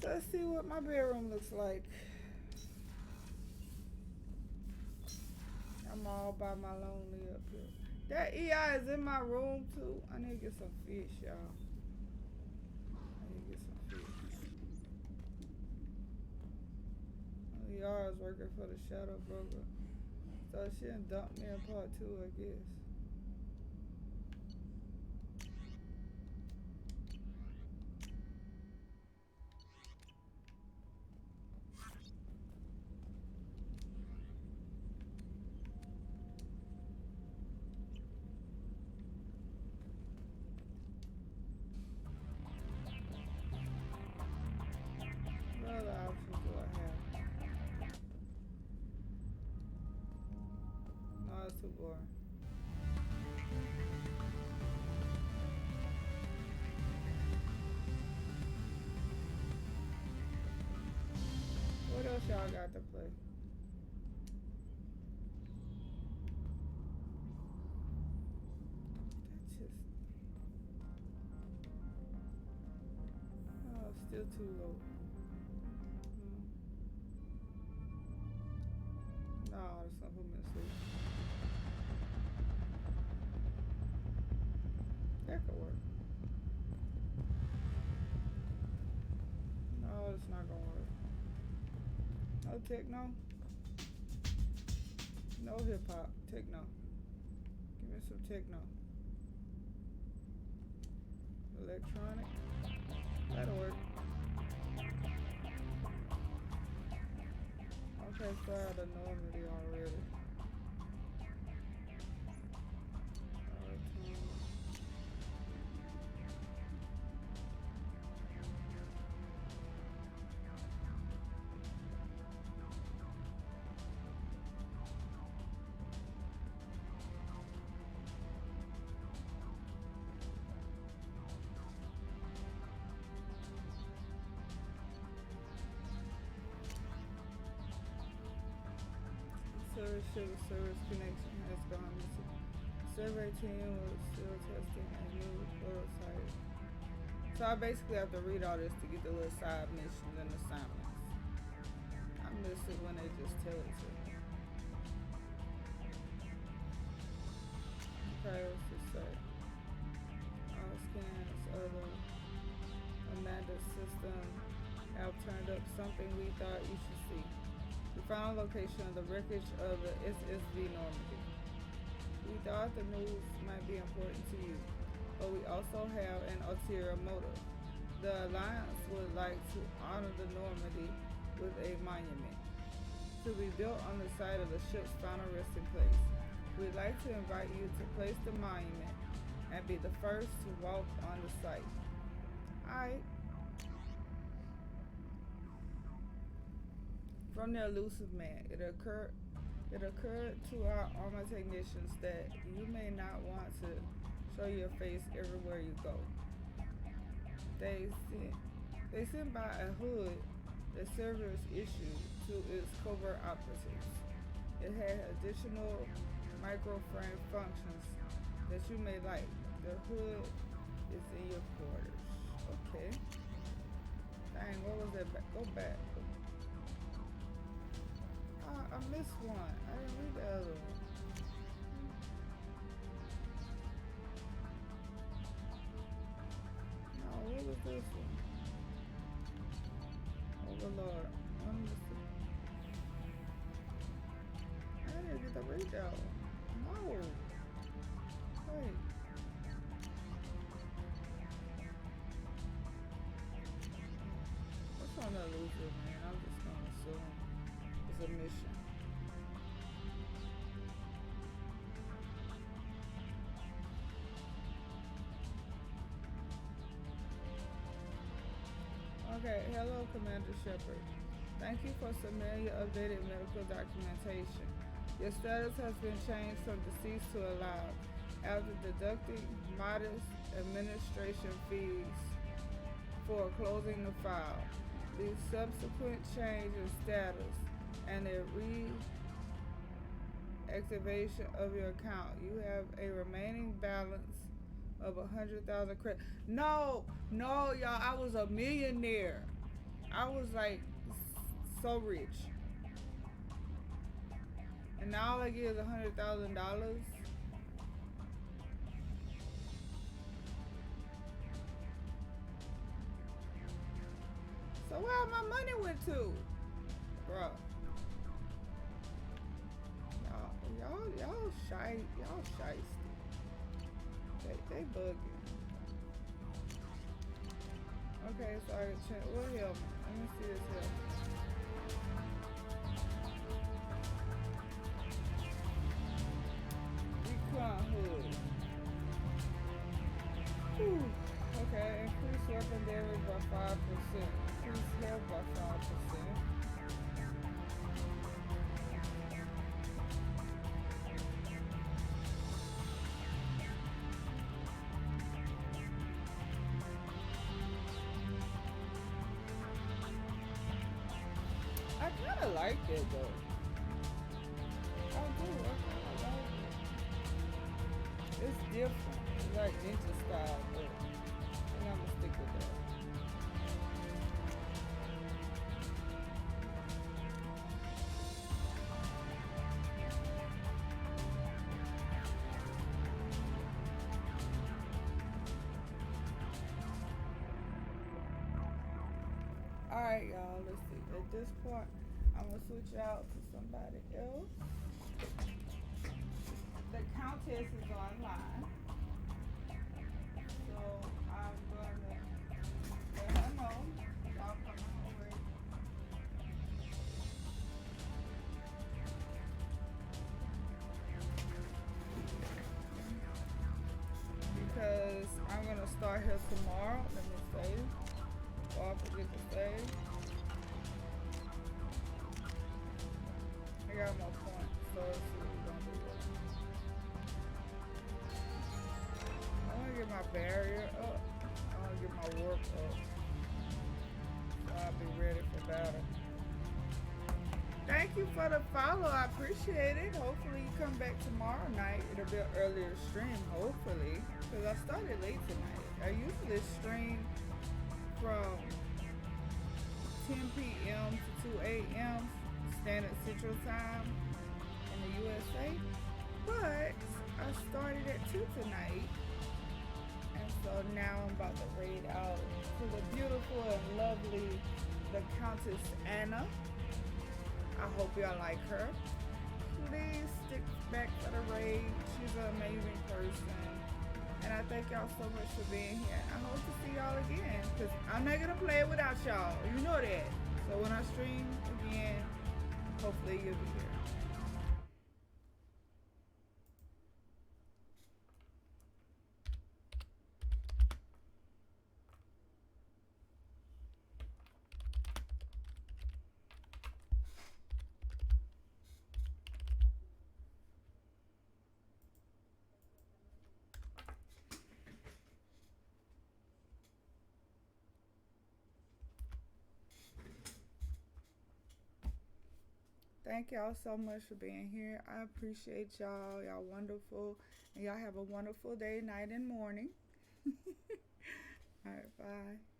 So let's see what my bedroom looks like. I'm all by my lonely up here. That EI is in my room too. I need to get some fish, y'all. I need to get some fish. Liara is working for the Shadow Broker. So she done dumped me in part 2, I guess. What other options do I have? No, it's too boring. What else y'all got to play? That's just... Oh, still too low. No, that's not put me to sleep. That could work. No, it's not gonna work. No techno. No hip hop. Techno. Give me some techno. Electronic. That'll work. Okay, so I had a Normandy already. service ship with service connection has gone missing. Survey team was still testing a new prototype. So I basically have to read all this to get the little side missions and assignments. I miss it when they just tell it to me. Okay, what's this say? All scans of the Amanda system have turned up something we thought you should see. We found a location of the wreckage of the SSV Normandy. We thought the news might be important to you, but we also have an ulterior motive. The Alliance would like to honor the Normandy with a monument to be built on the site of the ship's final resting place. We'd like to invite you to place the monument and be the first to walk on the site. Alright. From the elusive man, it occurred to our armor technicians that you may not want to show your face everywhere you go. They sent by a hood that Cerberus issued to its covert operatives. It had additional microframe functions that you may like. The hood is in your quarters. Okay. Dang, what was that? Go back. I missed one. I didn't read the other one. No, what was this one? Overlord. I didn't get to read that one. No. Wait. What's on that loser, man? I'm just gonna assume it's a mission. Okay, hello Commander Shepard. Thank you for submitting your updated medical documentation. Your status has been changed from deceased to alive after deducting modest administration fees for closing the file. The subsequent change in status and the reactivation of your account, you have a remaining balance of 100,000 credit. No, y'all, I was a millionaire. I was like so rich. And now all I get is $100,000. So where all my money went to? Bruh. Y'all shy. Y'all shiesty. They bugging. Okay, so I can check. What helmet? Let me see this helmet. Recon hood. Whew. Okay, increase weapon damage by 5%. Increase health by 5%. I kinda like it though. I do, I kinda like it. It's different. It's like ninja style, but I think I'm gonna stick with that. Alright, y'all, let's see. At this point, I'm gonna switch out to somebody else. The Countess is online. So I'm gonna let her know y'all coming over. Because I'm gonna start here tomorrow. Let me save. Or I forget to save. I got my point, so let's see what we're gonna do there. I wanna get my barrier up. I wanna get my warp up. So I'll be ready for battle. Thank you for the follow. I appreciate it. Hopefully you come back tomorrow night. It'll be an earlier stream, hopefully. Because I started late tonight. I usually stream from 10 p.m. to 2 a.m. Standard Central Time in the USA. But I started at 2 tonight. And so now I'm about to raid out to the beautiful and lovely, the Countess Anna. I hope y'all like her. Please stick back for the raid. She's an amazing person. And I thank y'all so much for being here. I hope to see y'all again. Because I'm not going to play it without y'all. You know that. So when I stream again, hopefully you'll be here. Thank y'all so much for being here. I appreciate y'all. Y'all wonderful. And y'all have a wonderful day, night, and morning. All right, bye.